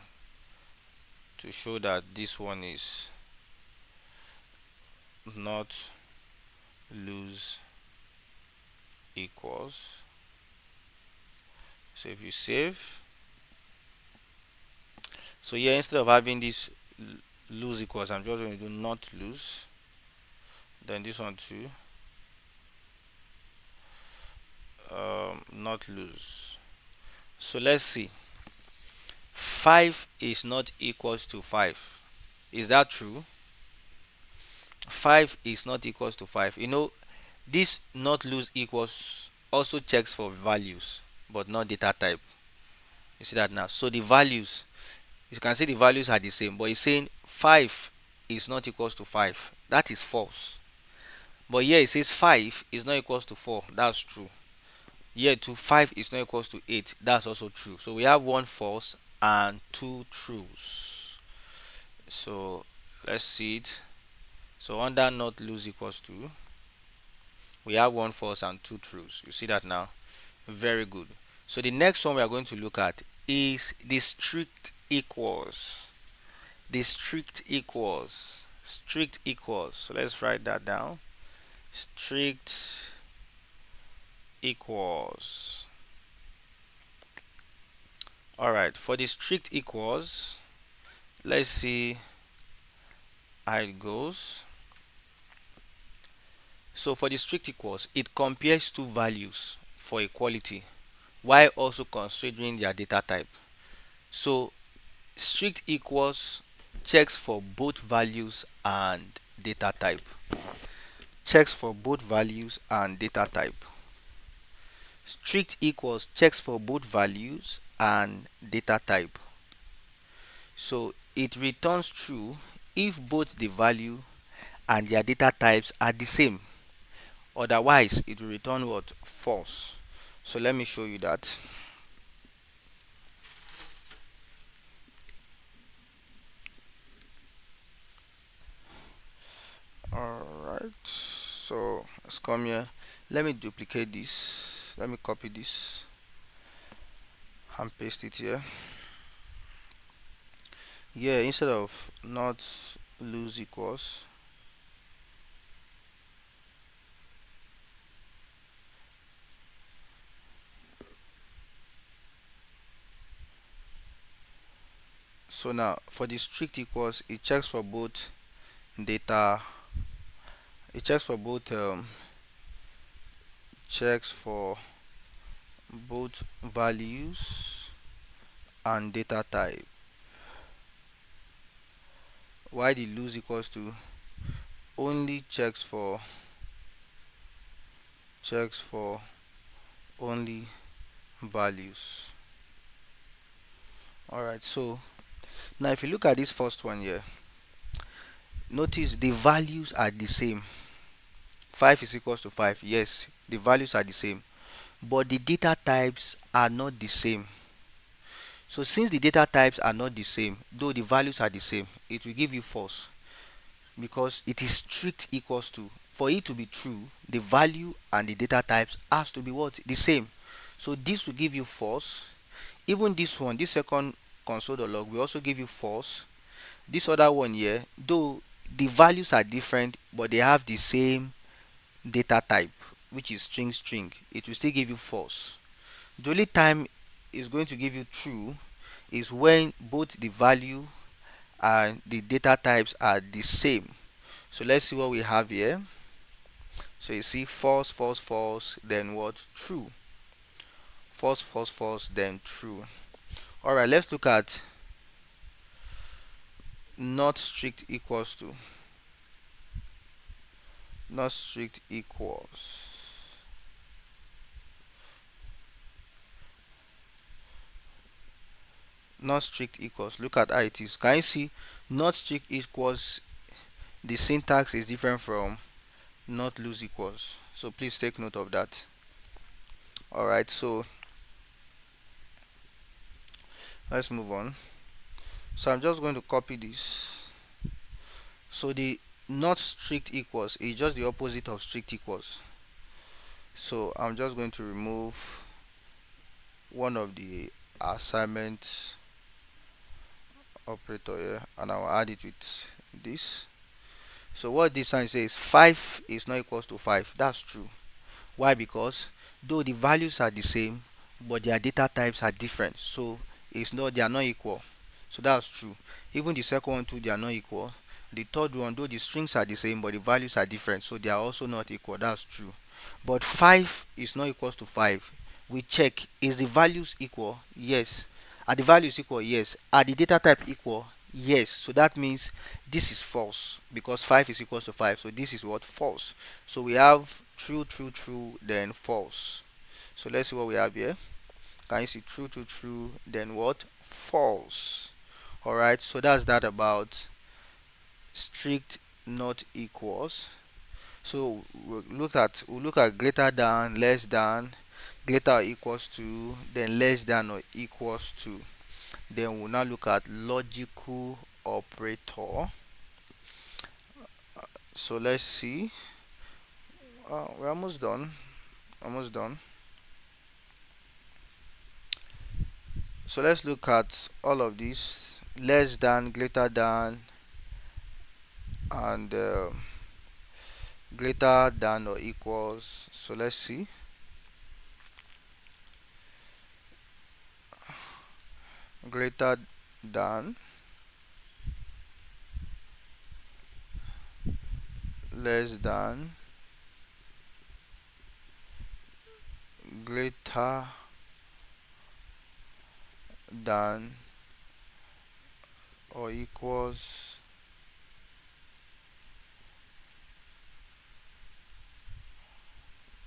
to show that this one is not lose equals. So if you save, so here instead of having this lose equals, I'm just going to do not lose, then this one too, not lose. So let's see, 5 is not equals to 5. Is that true? 5 is not equals to 5. This not lose equals also checks for values but not data type. You see that now? So the values, you can see the values are the same, but it's saying 5 is not equals to 5. That is false. But here it says 5 is not equals to 4. That's true. Here to 5 is not equals to 8. That's also true. So we have one false and two trues. So let's see it. So under not lose equals to, we have one false and two trues. You see that now? Very good. So the next one we are going to look at is the strict equals. The strict equals. Strict equals. So let's write that down. Strict equals. Alright, for the strict equals, let's see how it goes. So for the strict equals, it compares two values for equality while also considering their data type. So strict equals checks for both values and data type. Checks for both values and data type. Strict equals checks for both values and data type. So it returns true if both the value and their data types are the same. Otherwise, it will return what? False. So let me show you that. Alright, so let's come here. Let me duplicate this. Let me copy this and paste it here. Yeah, instead of not lose equals, so now for the strict equals, it checks for both data, it checks for both checks for both values and data type. While the lose equals to only checks for only values. Alright, so now if you look at this first one here, notice the values are the same. 5 is equals to 5. Yes, the values are the same, but the data types are not the same. So since the data types are not the same, though the values are the same, it will give you false, because it is strict equals to. For it to be true, the value and the data types has to be what? The same. So this will give you false. Even this one, this second console.log, will also give you false. This other one here, though the values are different, but they have the same data type, which is string, it will still give you false. The only time it's going to give you true is when both the value and the data types are the same. So let's see what we have here. So you see false, false, false, then what? True. False, false, false, then true. Alright, let's look at not strict equals to. Not strict equals. Not strict equals. Look at how it is. Can you see? Not strict equals the syntax is different from not lose equals, so please take note of that. All right, so let's move on. So I'm just going to copy this. So the not strict equals is just the opposite of strict equals. So I'm just going to remove one of the assignment operator here, and I'll add it with this. So what this sign says, 5 is not equals to 5. That's true. Why? Because though the values are the same, but their data types are different, so they are not equal. So that's true. Even the second one too, they are not equal. The third one, though the strings are the same, but the values are different, so they are also not equal. That's true. But 5 is not equals to 5. We check, is the values equal? Yes. Are the values equal? Yes. Are the data type equal? Yes. So that means this is false, because 5 is equals to 5. So this is what? False. So we have true, true, true, then false. So let's see what we have here. Can you see true, true, true, then what? False. Alright, so that's that about strict not equals. So we'll look at greater than, less than, greater or equals to, then less than or equals to. Then we'll now look at logical operator. So let's see. We're almost done. Almost done. So let's look at all of these: less than, greater than, and greater than or equals. So let's see. Greater than, less than, greater than or equals,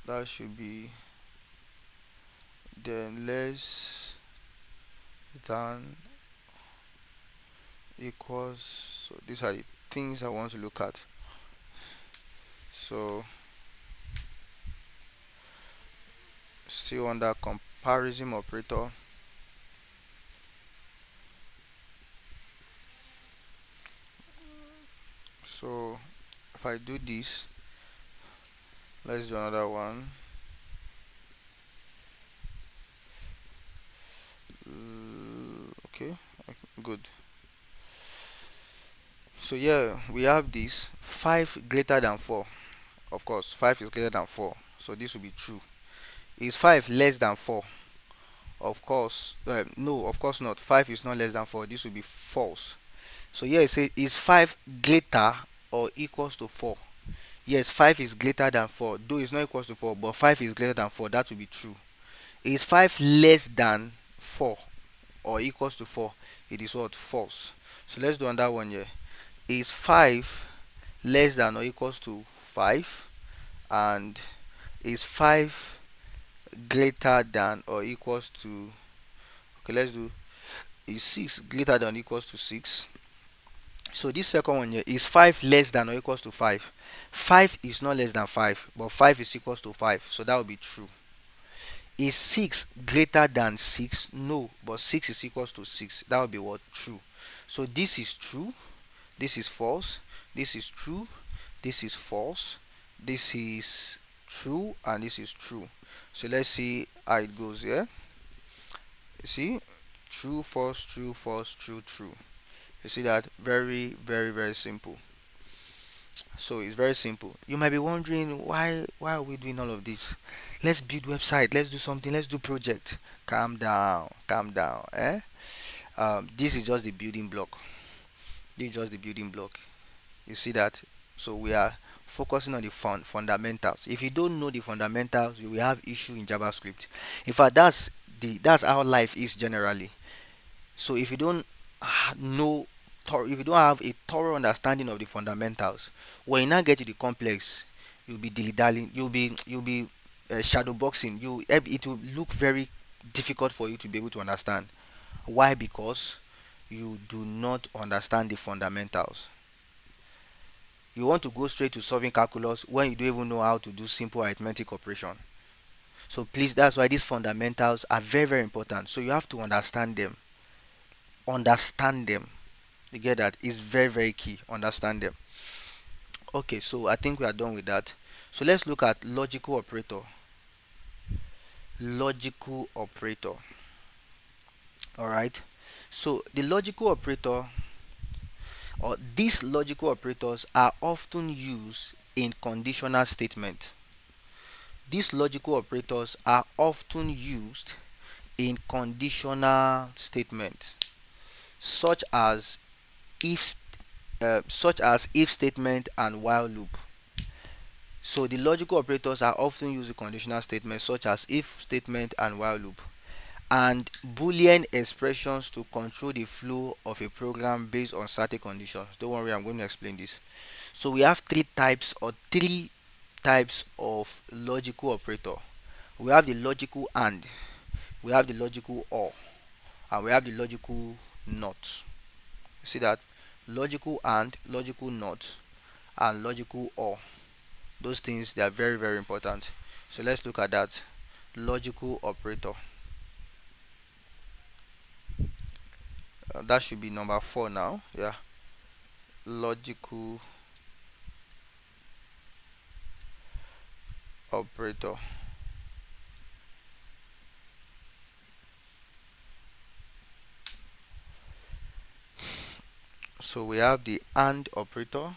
that should be, then less than, equals. So these are the things I want to look at. So still under comparison operator. So if I do this, let's do another one. Okay, good. So yeah, we have this 5 greater than 4. Of course, 5 is greater than 4, so this will be true. Is 5 less than 4? Of course, no, of course not. 5 is not less than 4. This will be false. So here it says, is 5 greater or equals to 4? Yes, 5 is greater than 4, though it's not equals to 4, but 5 is greater than 4. That will be true. Is 5 less than 4 or equals to 4? It is what? False. So let's do another one here. Is 5 less than or equals to 5? And is 5 greater than or equals to, okay, let's do, is 6 greater than or equals to 6? So this second one here, is 5 less than or equals to 5? 5 is not less than 5, but 5 is equals to 5, so that will be true. Is 6 greater than 6? No, but 6 is equals to 6. That will be what? True. So this is true, this is false, this is true, this is false, this is true, and this is true. So let's see how it goes here. You see, true, false, true, false, true, true. You see that? Very, very, very simple. So it's very simple. You might be wondering, why are we doing all of this? Let's build website, let's do something, let's do project. Calm down, calm down. This is just the building block. This is just the building block. You see that? So we are focusing on the fundamentals. If you don't know the fundamentals, you will have issue in JavaScript. In fact, that's how life is generally. So if you don't know, if you don't have a thorough understanding of the fundamentals, when you now get to the complex, you'll be dilly-dallying, you'll be shadow boxing. It will look very difficult for you to be able to understand. Why? Because you do not understand the fundamentals. You want to go straight to solving calculus when you don't even know how to do simple arithmetic operation. So please, that's why these fundamentals are very, very important. So you have to understand them. Understand them. You get that? It's very, very key. Understand them. Okay, so I think we are done with that. So let's look at logical operator. Logical operator. Alright. So the logical operator, or these logical operators, are often used in conditional statement. These logical operators are often used in conditional statement, such as if such as if statement and while loop. So the logical operators are often used in conditional statements such as if statement and while loop, and Boolean expressions to control the flow of a program based on certain conditions. Don't worry, I'm going to explain this. So we have three types of logical operator. We have the logical and, we have the logical or, and we have the logical not. See that? Logical and, logical not, and logical or. Those things, they are very, very important. So let's look at that. Logical operator. That should be number 4 now. Yeah. Logical operator. So we have the and operator.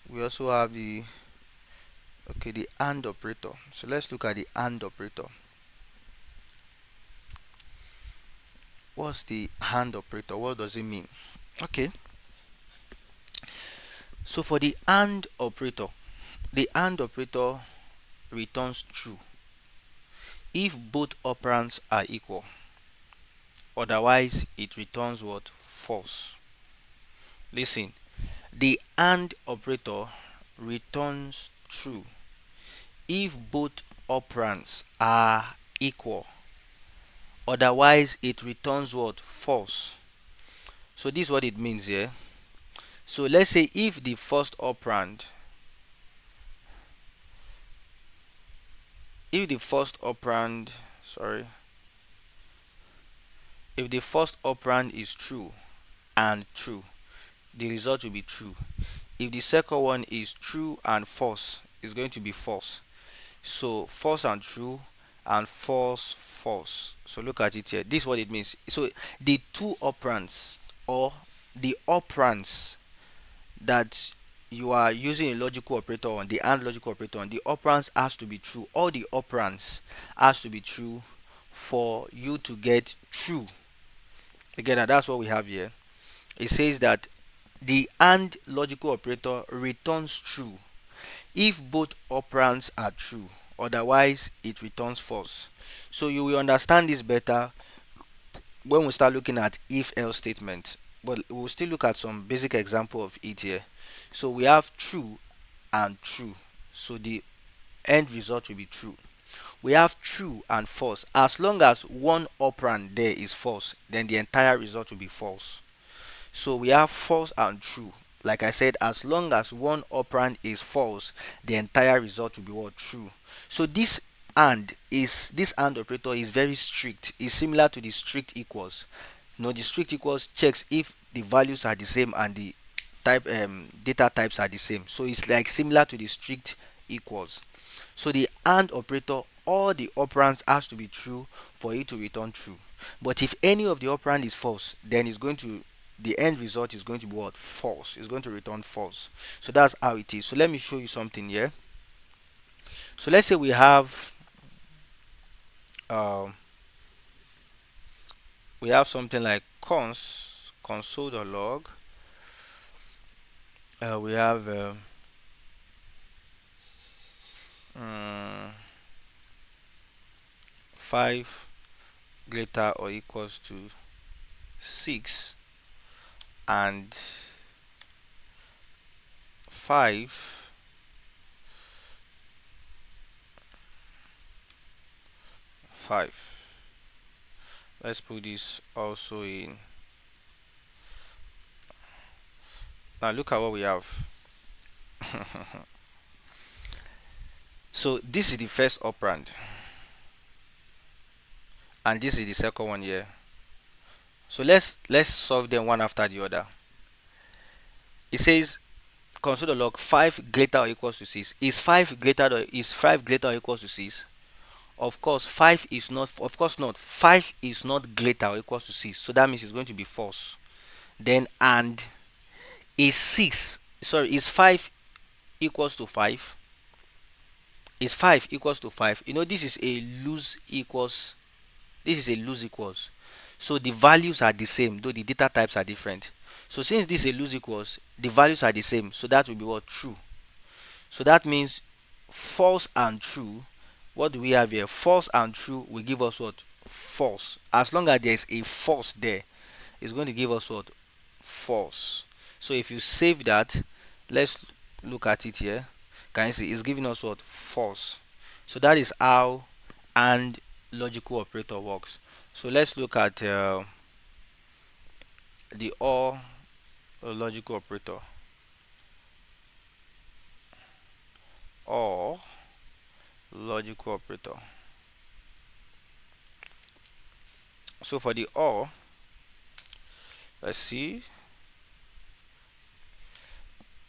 We also have the and operator. So let's look at the and operator. What's the and operator? What does it mean? Okay. So for the and operator returns true if both operands are equal. Otherwise, it returns what? False. Listen, the and operator returns true if both operands are equal. Otherwise, it returns what? False. So this is what it means here. So let's say if the first operand, sorry, if the first operand is true and true, the result will be true. If the second one is true and false, it's going to be false. So false and true, and false, false. So look at it here. This is what it means. So the two operands, or the operands that you are using a logical operator on, the and logical operator on, the operands has to be true. All the operands has to be true for you to get true. Again, that's what we have here. It says that the and logical operator returns true if both operands are true. Otherwise, it returns false. So you will understand this better when we start looking at if else statement. But we'll still look at some basic example of it here. So we have true and true. So the end result will be true. We have true and false. As long as one operand there is false, then the entire result will be false. So we have false and true. Like I said, as long as one operand is false, the entire result will be what? True. So this and operator is very strict. It's similar to the strict equals. The strict equals checks if the values are the same and the data types are the same. So it's like similar to the strict equals. So the and operator, all the operands has to be true for it to return true. But if any of the operand is false, then the end result is going to be what? False. It's going to return false. So that's how it is. So let me show you something here. So let's say um, we have something like console.log. We have um, 5 greater or equals to 6 and 5 5. Let's put this also in Now look at what we have. So this is the first operand, and this is the second one here. So let's solve them one after the other. It says console the log 5 greater or equals to 6. Is 5 greater or equals to 6? Of course 5 is not, of course not. 5 is not greater or equals to 6. So that means it's going to be false. Then and is 6, sorry, is 5 equals to 5? Is 5 equals to 5? You know, this is a lose equals, this is a lose equals. So the values are the same, though the data types are different. So since this is a lose equals, the values are the same. So that will be what? True. So that means false and true. What do we have here? False and true will give us what? False. As long as there is a false there, it's going to give us what? False. So if you save that, let's look at it here. Can you see it's giving us what? False. So that is how and logical operator works. So let's look at the or logical operator. Or logical operator. So for the or, let's see.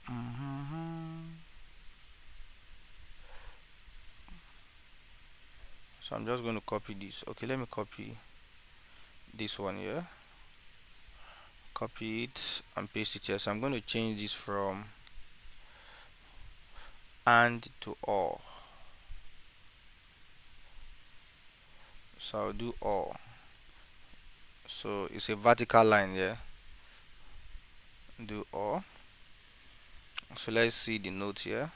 Mhm. So I'm just going to copy this. Okay, let me copy this one here. Copy it and paste it here. So I'm going to change this from and to or. So I'll do or. So it's a vertical line here. Do or. So let's see the note here.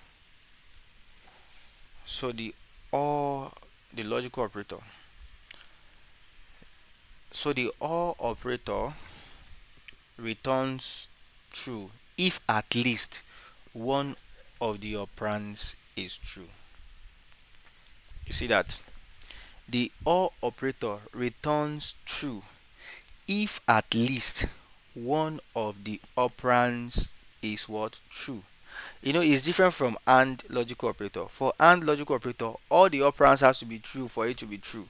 So the or, the logical operator. So the or operator returns true if at least one of the operands is true. You see that? The or operator returns true if at least one of the operands is what? True. You know, it's different from AND logical operator. For AND logical operator, all the operands has to be true for it to be true.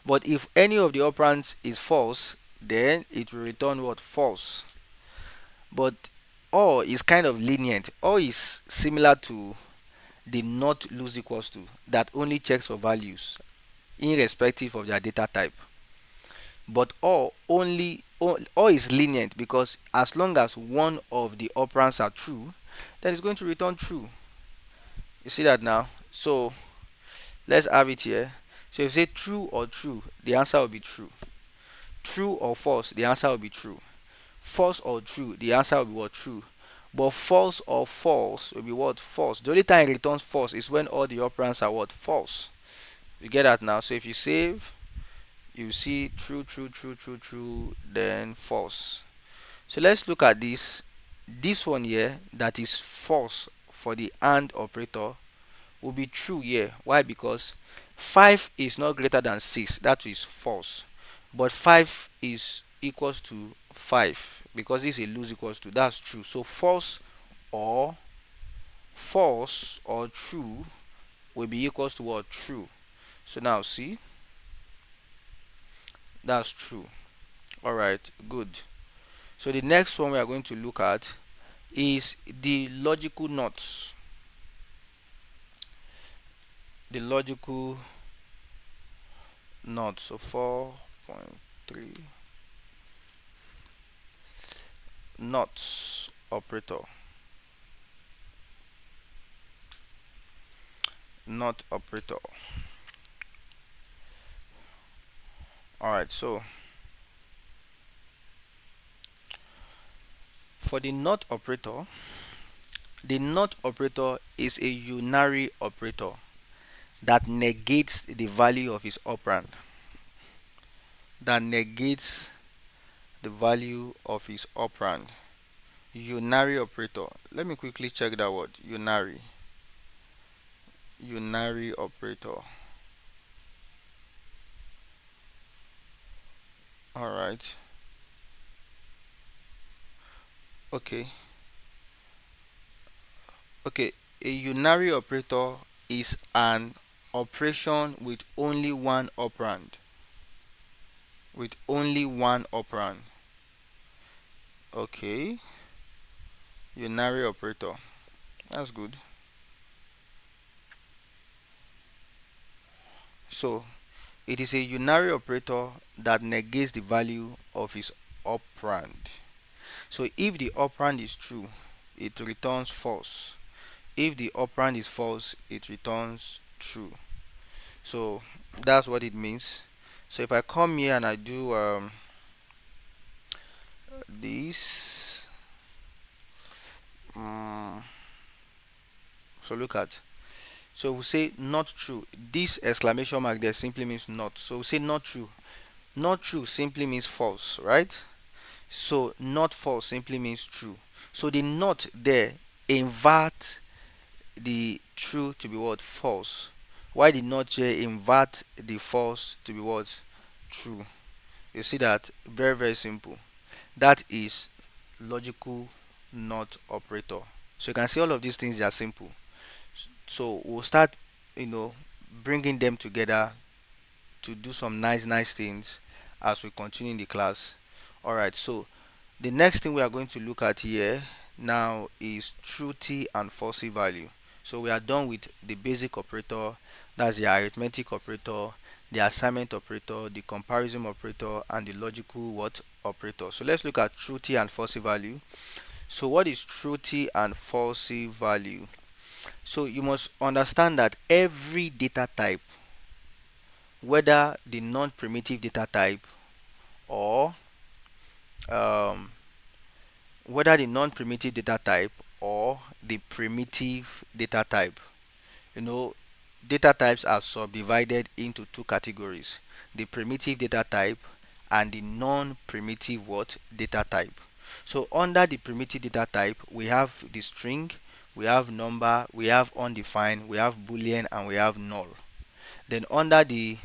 But if any of the operands is false, then it will return what? False. But OR is kind of lenient. OR is similar to the not lose equals to, that only checks for values irrespective of their data type. But OR is lenient because as long as one of the operands are true, then it's going to return true. You see that now? So let's have it here. So if you say true or true, the answer will be true. True or false, the answer will be true. False or true, the answer will be what? True. But false or false will be what? False. The only time it returns false is when all the operands are what? False. You get that now? So if you save, you see true, true, true, true, true, then false. So let's look at this. This one here that is false for the AND operator will be true here. Why? Because 5 is not greater than 6. That is false. But 5 is equals to 5 because this is a lose equals to. That's true. So or false or true will be equals to what? True. So now see, that's true. All right, good. So the next one we are going to look at is the logical not. The logical not. So 4.3 not operator. Not operator. All right, so for the not operator, the not operator is a unary operator that negates the value of its operand. That negates the value of its operand. Unary operator. Let me quickly check that word. Unary. Unary operator. All right. Okay. Okay, a unary operator is an operation with only one operand. With only one operand. Okay, unary operator. That's good. So it is a unary operator that negates the value of its operand. So if the operand is true, it returns false. If the operand is false, it returns true. So that's what it means. So if I come here and I do this, um, so look at. So we say not true. This exclamation mark there simply means not. So we say not true. Not true simply means false, right? So not false simply means true. So the not there invert the true to be what? False. Why did not here invert the false to be what? True. You see that? Very, very simple. That is logical not operator. So you can see all of these things are simple. So we'll start, you know, bringing them together to do some nice things as we continue in the class. All right. So the next thing we are going to look at here now is Truthy and Falsy value. So we are done with the basic operator, that's the arithmetic operator, the assignment operator, the comparison operator, and the logical what operator. So let's look at Truthy and Falsy value. So what is Truthy and Falsy value? So you must understand that every data type, whether the non-primitive data type or um, whether the non-primitive data type or the primitive data type. You know, data types are subdivided into two categories: the primitive data type and the non-primitive what data type. So under the primitive data type, we have the string, we have number, we have undefined, we have boolean, and we have null. Then under the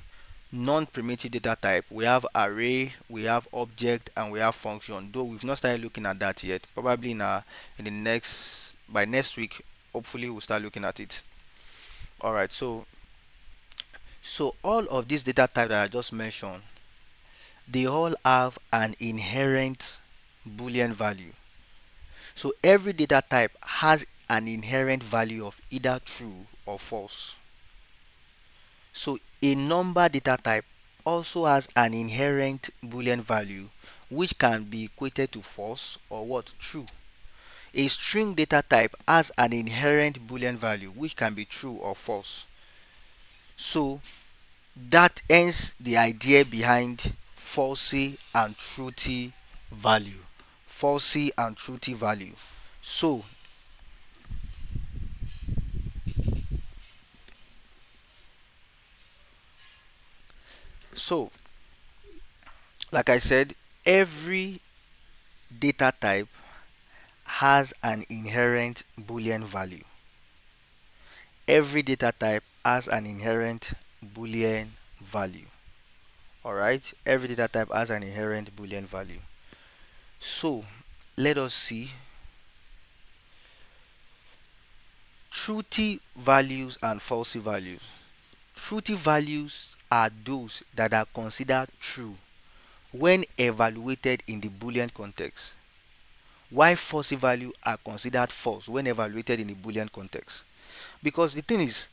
non-primitive data type, we have array, we have object, and we have function, though we've not started looking at that yet. Probably in the next by next week, hopefully we'll start looking at it. All right, so all of these data types that I just mentioned, they all have an inherent boolean value. So every data type has an inherent value of either true or false. So a number data type also has an inherent boolean value, which can be equated to false or what? True. A string data type has an inherent boolean value, which can be true or false. So that ends the idea behind falsy and truthy value. Falsy and truthy value. So so like I said, every data type has an inherent boolean value. Every data type has an inherent boolean value. All right, every data type has an inherent boolean value. So let us see truthy values and falsy values. Truthy values are those that are considered true when evaluated in the boolean context, while falsy values are considered false when evaluated in the boolean context. Because the thing is,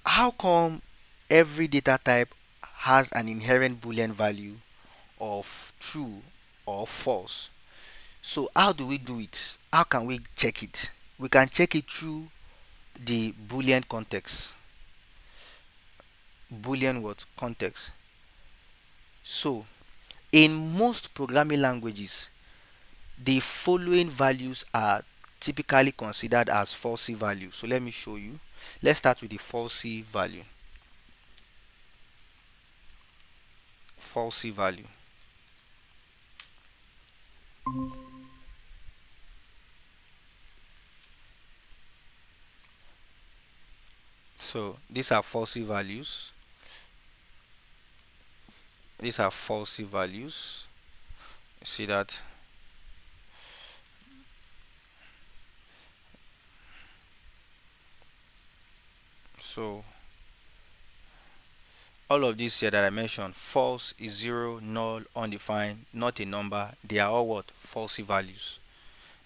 how come every data type has an inherent boolean value of true or false? So how do we do it? How can we check it? We can check it through the boolean context. Boolean what? Context. So in most programming languages, the following values are typically considered as falsy values. So let me show you. Let's start with the falsy value. Falsy value. So these are falsy values. These are falsy values. See that? So all of these here that I mentioned, false is zero, null, undefined, not a number, they are all what? Falsy values.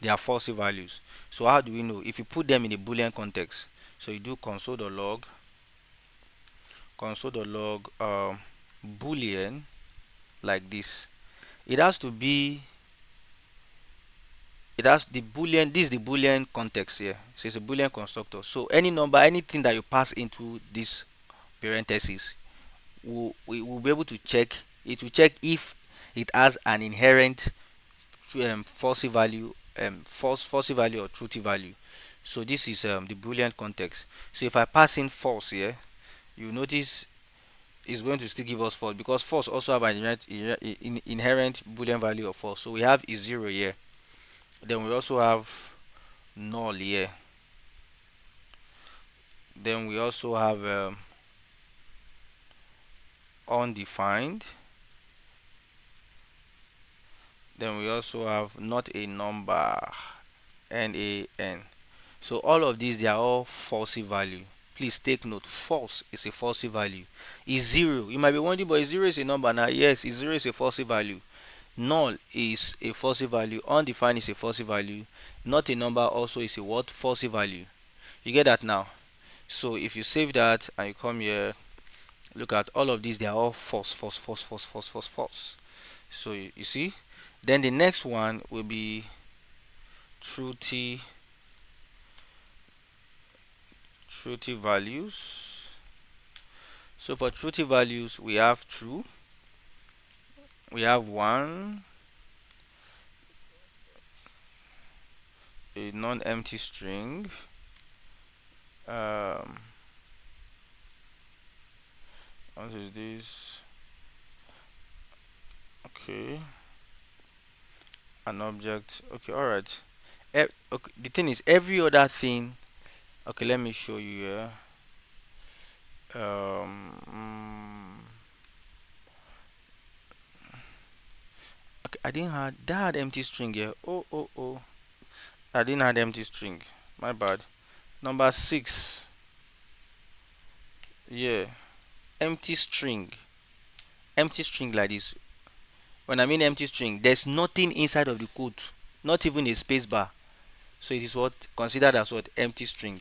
They are falsy values. So how do we know? If you put them in a boolean context, so you do console.log boolean like this. It has to be, it has the boolean, this is the boolean context here. So it's a boolean constructor. So any number, anything that you pass into this parenthesis, we will be able to check, it will check if it has an inherent falsy value, falsy value or truthy value. So this is the boolean context. So if I pass in false here, you notice it's going to still give us false, because false also have an inherent boolean value of false. So we have is zero here, then we also have null here, then we also have undefined, then we also have not a number, NaN. So all of these, they are all falsy value. Please take note, false is a falsy value. Is zero, you might be wondering, but is zero is a number now? Yes, is zero is a falsy value. Null is a falsy value, undefined is a falsy value, not a number also is a what? Falsy value. You get that now? So if you save that and you come here, look at all of these, they are all false, false, false, false, false, false, false. So you see, then the next one will be truthy truthy values. So for truthy values, we have true, we have one, a non-empty string, um, what is this? Okay, an object. Okay, all right. Okay, the thing is, every other thing. Okay, let me show you here. Okay, I didn't have that had empty string here. Oh, I didn't have empty string. My bad. Number six. Yeah, empty string. Empty string like this. When I mean empty string, there's nothing inside of the code, not even a space bar. So it is what considered as what? Empty string.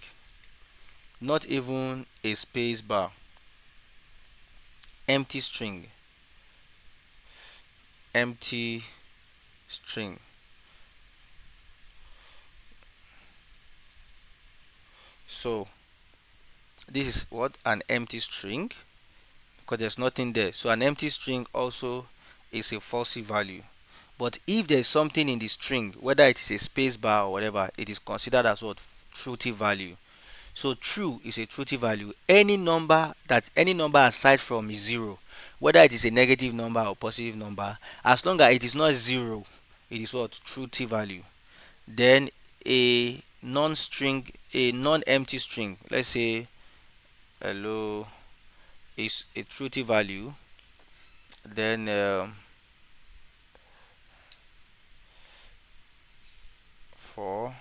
Not even a space bar. Empty string. Empty string. So this is what? An empty string, because there's nothing there. So an empty string also is a falsy value. But if there's something in the string, whether it is a space bar or whatever, it is considered as what? Truthy value. So true is a truthy value. Any number aside from zero, whether it is a negative number or positive number, as long as it is not zero, it is what? Truthy value. Then a non-empty string, let's say hello, is a truthy value. Then for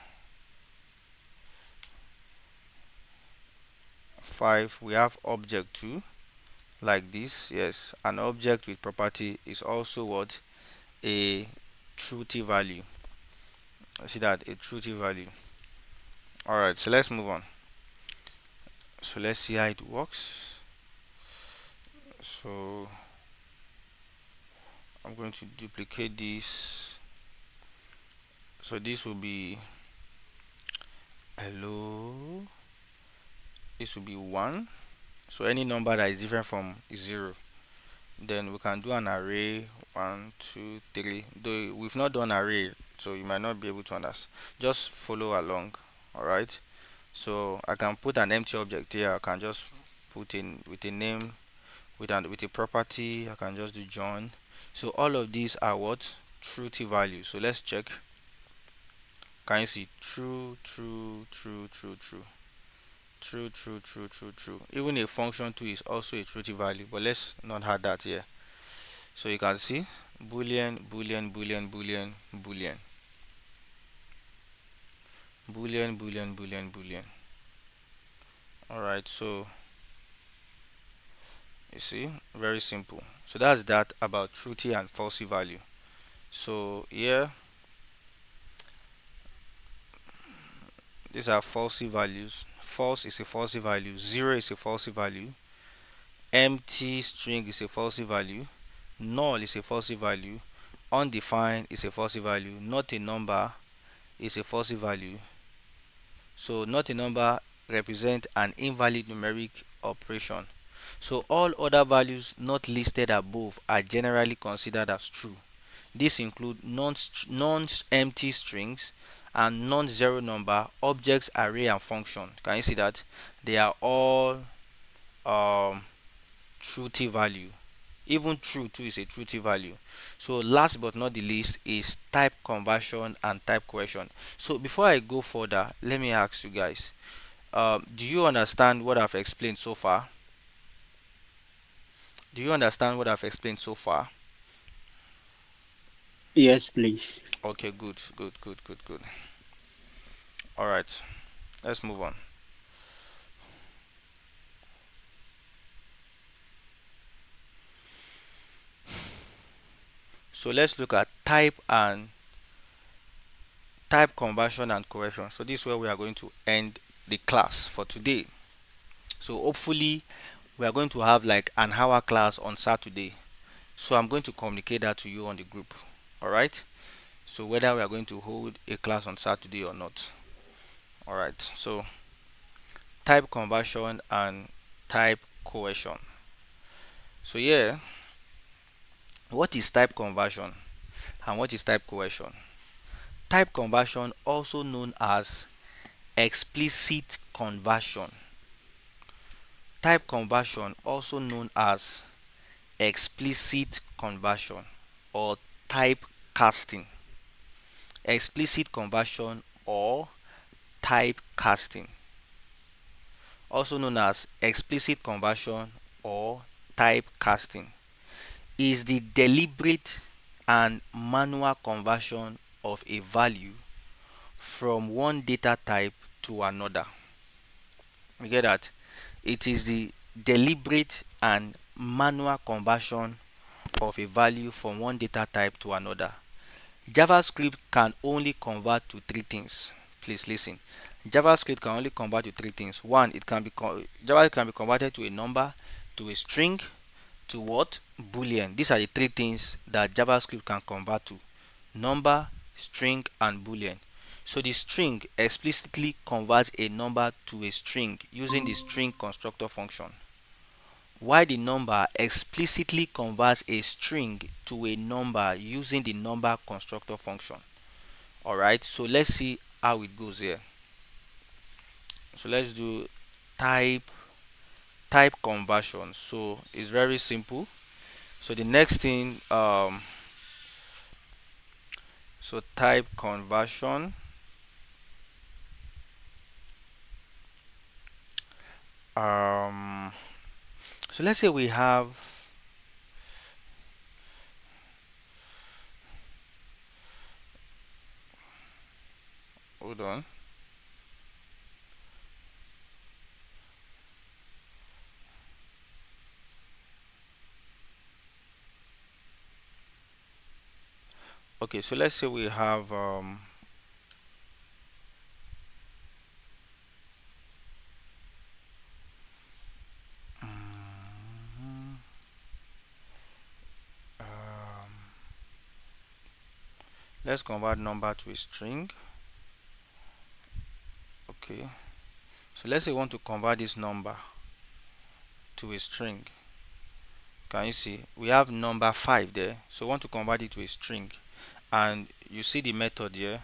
5, we have object 2 like this. Yes, an object with property is also what? A truthy value. See that? A truthy value. All right, so let's move on. So let's see how it works. So I'm going to duplicate this. So this will be hello, this will be 1. So any number that is different from 0, then we can do an array 1 2 3. Though we've not done array, so you might not be able to understand, just follow along. All right, so I can put an empty object here. I can just put in with a name, with a property. I can just do John. So all of these are what? Truthy values. So let's check. Can you see? True, true, true, true, true, true, true, true, true, true. Even a function 2 is also a truthy value, but let's not have that here. So you can see boolean, boolean, boolean, boolean, boolean, boolean, boolean, boolean, boolean. All right, so you see, very simple. So that's that about Truthy and Falsy value. So here, these are Falsy values. False is a Falsy value. Zero is a Falsy value. Empty string is a Falsy value. Null is a Falsy value. Undefined is a Falsy value. Not a number is a Falsy value. So not a number represent an invalid numeric operation. So all other values not listed above are generally considered as true. These include non-empty strings and non-zero number, objects, array, and function. Can you see that? They are all um, truthy value. Even true too is a truthy value. So last but not the least is type conversion and type coercion. So before I go further, let me ask you guys, do you understand what I've explained so far? Do you understand what I've explained so far? Yes, please. Okay, good, good, good, good, good. All right, let's move on. So let's look at type conversion and coercion. So this is where we are going to end the class for today. So hopefully we are going to have like an hour class on Saturday. So I'm going to communicate that to you on the group. All right. So whether we are going to hold a class on Saturday or not. All right. So type conversion and type coercion. So yeah, what is type conversion and what is type coercion? Type conversion, also known as explicit conversion. Type conversion, also known as explicit conversion or type casting. Explicit conversion or type casting, also known as explicit conversion or type casting, is the deliberate and manual conversion of a value from one data type to another. You get that? It is the deliberate and manual conversion of a value from one data type to another. JavaScript can only convert to three things. Please listen. JavaScript can only convert to three things. One, JavaScript can be converted to a number, to a string, to what? Boolean. These are the three things that JavaScript can convert to: number, string, and boolean. So the string explicitly converts a number to a string using the string constructor function, while the number explicitly converts a string to a number using the number constructor function. Alright, so let's see how it goes here. So let's do type type conversion. So it's very simple. So the next thing, so type conversion, um so let's say we have, hold on. Okay, so let's say we have mm, um, let's convert number to a string. Okay, so let's say we want to convert this number to a string. Can you see we have number 5 there, so we want to convert it to a string, and you see the method here.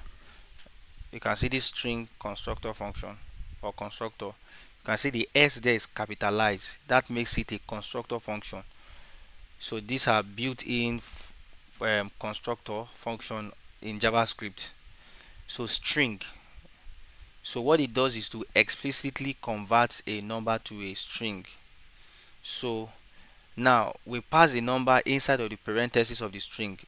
You can see this string constructor function or constructor. You can see the s there is capitalized. That makes it a constructor function. So these are built-in constructor function in JavaScript. So string, so what it does is to explicitly convert a number to a string. So now we pass a number inside of the parentheses of the string,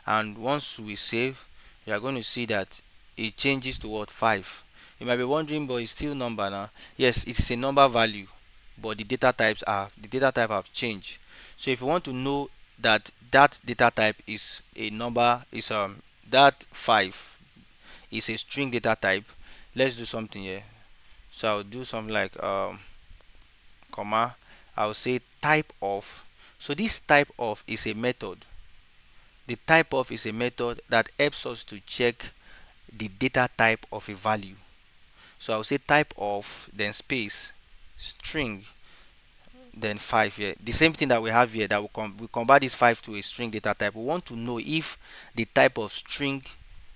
and once we save, you are going to see that it changes to what? 5. You might be wondering, but it's still number now. Yes, it's a number value, but the data type have changed. So if you want to know that that data type is a number, is that 5 is a string data type, let's do something here. So I'll do something like comma, I'll say type of. So this type of is a method. The type of is a method that helps us to check the data type of a value. So I'll say type of, then space, string, then 5 here. The same thing that we have here, that we convert this 5 to a string data type. We want to know if the type of string,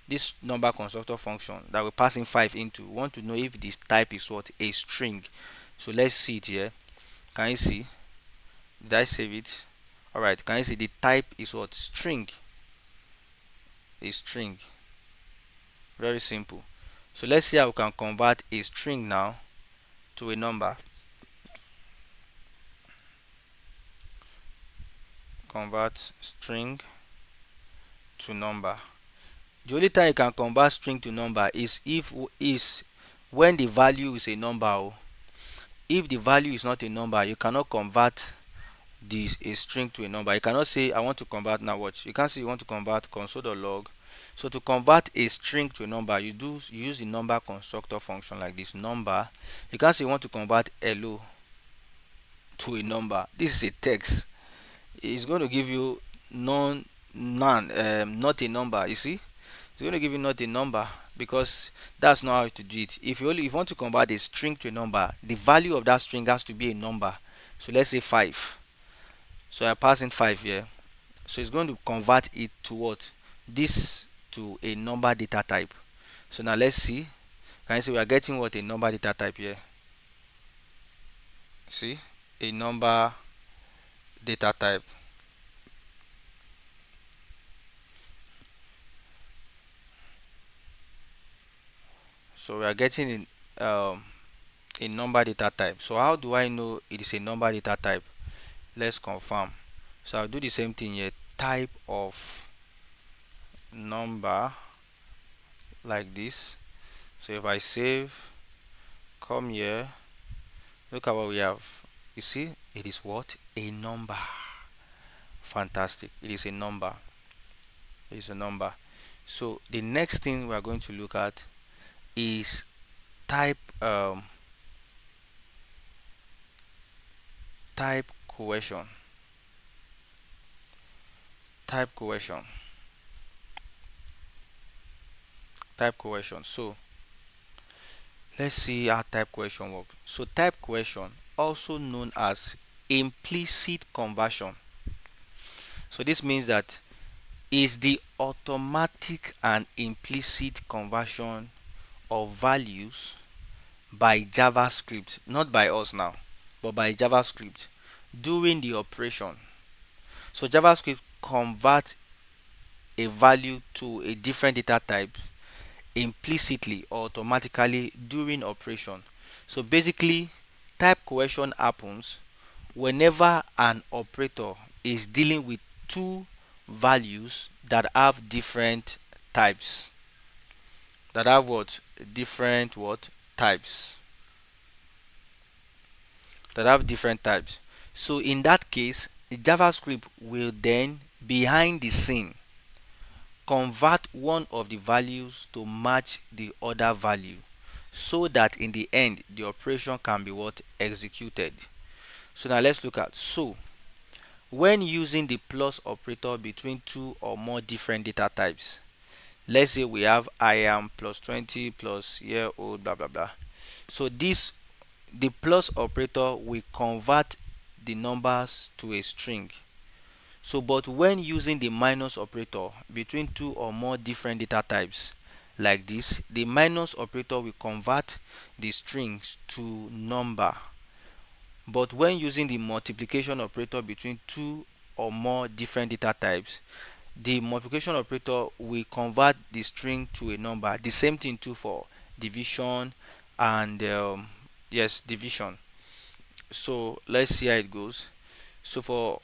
this number constructor function that we're passing 5 into, we want to know if this type is what, a string. So let's see it here. Can you see? Did I save it? Alright, can you see the type is what? String. A string. Very simple. So let's see how we can convert a string now to a number. Convert string to number. The only time you can convert string to number is when the value is a number. If the value is not a number, you cannot convert this a string to a number. You cannot say I want to convert. Now watch, you can't say you want to convert console.log. So to convert a string to a number, you use the number constructor function like this, number. You can't say you want to convert hello to a number. This is a text. It's going to give you none, not a number. You see, it's going to give you not a number, because that's not how to do it. If you want to convert a string to a number, the value of that string has to be a number. So let's say 5. So I pass in 5 here. So it's going to convert it to what? This to a number data type. So now let's see. Can you see we are getting what? A number data type here. See? A number data type. So we are getting a number data type. So how do I know it is a number data type? Let's confirm. So I'll do the same thing here. Type of number, like this. So if I save, come here, look at what we have. You see, it is what? A number. Fantastic. It is a number. It is a number. So the next thing we are going to look at is type type coercion. Type coercion. Type coercion. So let's see how type coercion works. So type coercion, also known as implicit conversion. So this means that is the automatic and implicit conversion of values by JavaScript, not by us now, but by JavaScript during the operation. So JavaScript converts a value to a different data type implicitly or automatically during operation. So basically, type coercion happens whenever an operator is dealing with two values that have different types. That have what? Different what? Types. That have different types. So in that case, JavaScript will then, behind the scene, convert one of the values to match the other value, so that in the end the operation can be what? Executed. So now let's look at, so when using the plus operator between two or more different data types, let's say we have I am plus 20 plus year old, blah blah blah. So this, the plus operator will convert the numbers to a string. So but when using the minus operator between two or more different data types like this, the minus operator will convert the strings to number. But when using the multiplication operator between two or more different data types, the multiplication operator will convert the string to a number. The same thing too for division and yes, division. So let's see how it goes. So for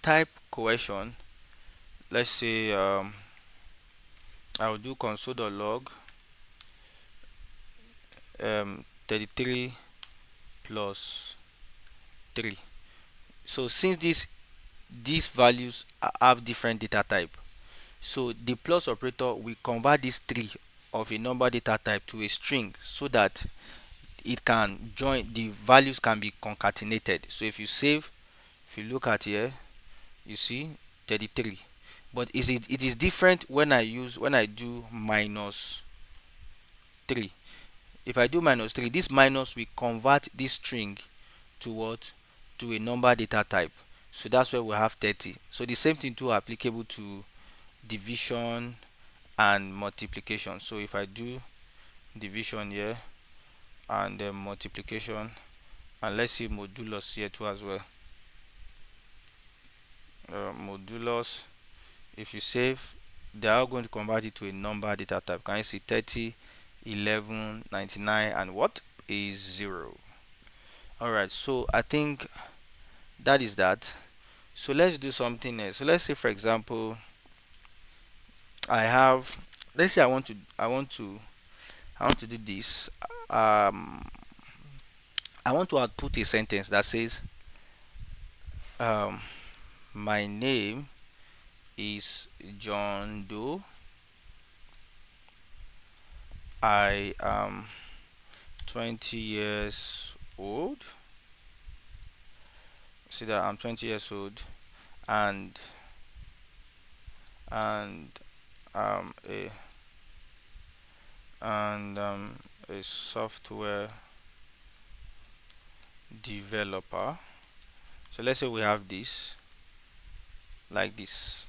type coercion, let's say I'll do console.log 33 plus 3. So since these values have different data type, so the plus operator will convert this 3 of a number data type to a string so that it can join, the values can be concatenated. So if you save, if you look at here, you see 33. But it is different when I do minus 3. If I do minus 3, this minus will convert this string to what? To a number data type. So that's where we have 30. So the same thing too applicable to division and multiplication. So if I do division here and then multiplication, and let's see modulus here too as well. Modulus, if you save, they are going to convert it to a number data type. Can you see 30, 11, 99, and what is 0? Alright, so I think that is that. So let's do something else. So let's say, for example, I have, let's say I want to do this. I want to output a sentence that says, um, my name is John Doe. I am 20 years old. See that I'm 20 years old, and and um a a software developer. So let's say we have this like this.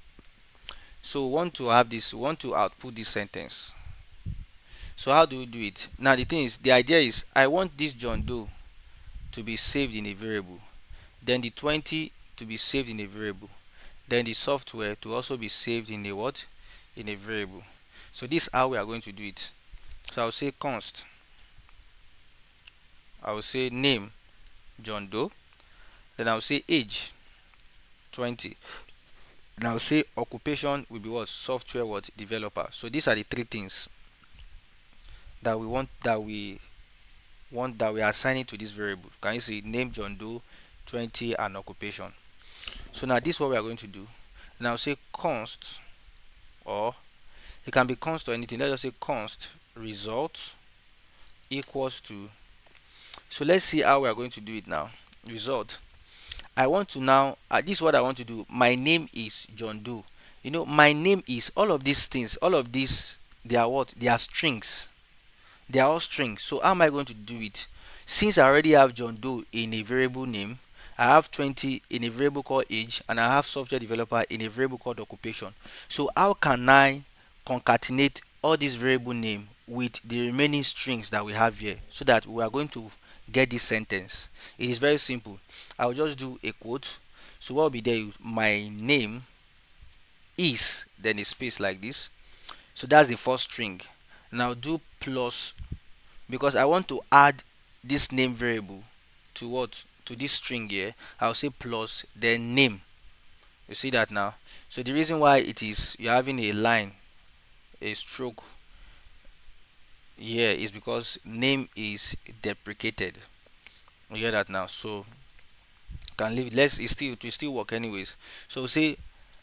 So we want to have this, we want to output this sentence. So how do we do it? Now the thing is, the idea is I want this John Doe to be saved in a variable, then the 20 to be saved in a variable, then the software to also be saved in a what? In a variable. So this is how we are going to do it. So I'll say const, I will say name John Doe, then I'll say age 20, and I'll say occupation will be what? Software what? Developer. So these are the three things that we want, that we are assigning to this variable. Can you see name John Doe, 20, and occupation? So now this is what we are going to do. Now say const, or it can be const or anything. Let's just say const result equals to. So let's see how we are going to do it now. Result. I want to now, this is what I want to do. My name is John Doe. You know, my name is, all of these things, all of these, they are what? They are strings. They are all strings. So how am I going to do it? Since I already have John Doe in a variable name, I have 20 in a variable called age, and I have software developer in a variable called occupation. So how can I concatenate all these variable name with the remaining strings that we have here so that we are going to get this sentence? It is very simple. I'll just do a quote. So what will be there? My name is, then a space like this. So that's the first string. Now do plus, because I want to add this name variable to what? To this string here. I'll say plus, then name. You see that now? So the reason why it is you're having a line, a stroke here, is because name is deprecated. You get that now? So can leave it. Let's, it will still work anyways. So say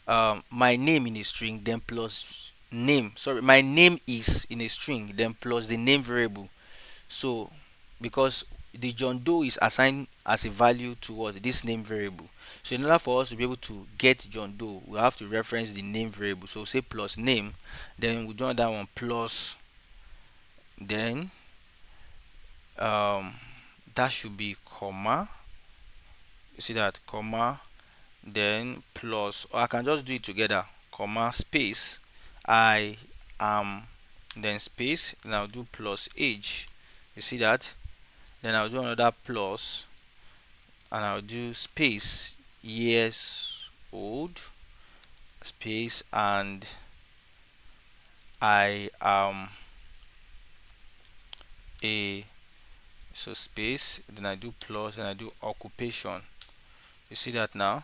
my name in a string, then plus name. Sorry, my name is in a string, then plus the name variable. So because the John Doe is assigned as a value to what? This name variable. So in order for us to be able to get John Doe, we have to reference the name variable. So say plus name, then we do another one plus, then um that should be comma. You see that? Comma, then plus, or I can just do it together. Comma space I am, then space, and I'll do plus age. You see that? Then I'll do another plus, and I'll do space years old, space, and I am a, so space, then I do plus, and I do occupation. You see that now?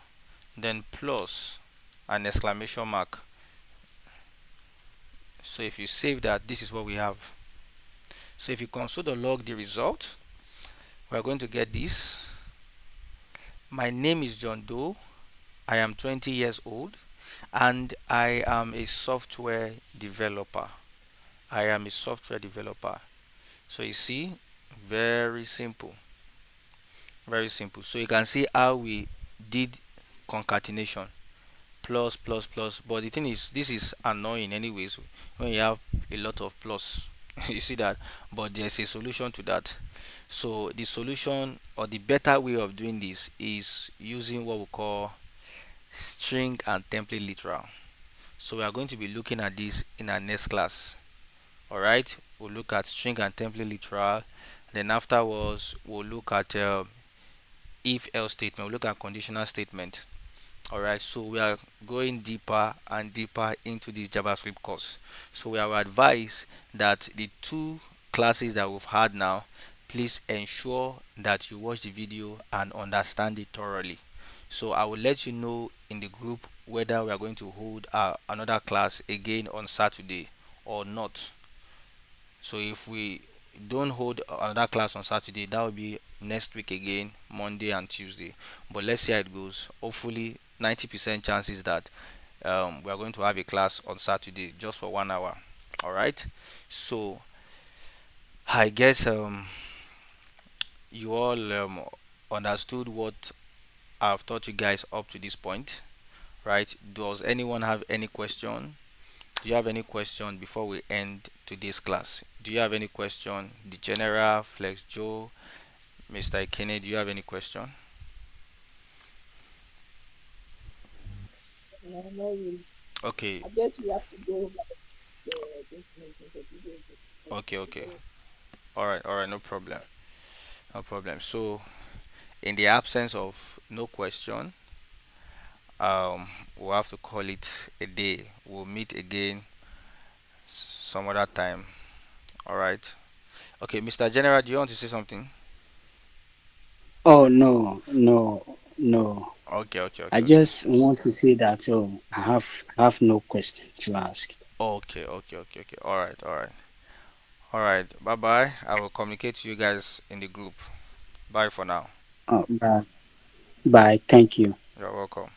Then plus an exclamation mark. So if you save that, this is what we have. So if you console or log the result, we are going to get this. My name is John Doe. I am 20 years old and I am a software developer. I am a software developer. So you see, very simple, very simple. So you can see how we did concatenation, plus plus plus. But the thing is, this is annoying anyways when you have a lot of plus. You see that, but there's a solution to that. So the solution or the better way of doing this is using what we call string and template literal. So we are going to be looking at this in our next class. All right, we'll look at string and template literal. Then afterwards we'll look at if else statement. We'll look at conditional statement. All right, so we are going deeper and deeper into this JavaScript course. So we are advised that the two classes that we've had now, please ensure that you watch the video and understand it thoroughly. So I will let you know in the group whether we are going to hold another class again on Saturday or not. So if we don't hold another class on Saturday, that will be next week again, Monday and Tuesday. But let's see how it goes. Hopefully, 90% chances that we are going to have a class on Saturday just for 1 hour. All right. So I guess you all understood what I've taught you guys up to this point, right? Does anyone have any question? Do you have any question before we end today's class? Do you have any question? The General, Flex Joe, Mr. Ikene, do you have any question? No, not really. Okay, I guess we have to go over this making the video. okay, okay. All right, no problem. No problem. So, in the absence of no question, we'll have to call it a day. We'll meet again some other time. All right. Okay, Mr. General, do you want to say something? Oh no, no, no. Okay, okay, I okay, okay. just want to say that I have no question to ask. Okay, okay, okay, okay. All right, all right. All right. Bye bye. I will communicate to you guys in the group. Bye for now. Oh, bye. Bye. Thank you. You're welcome.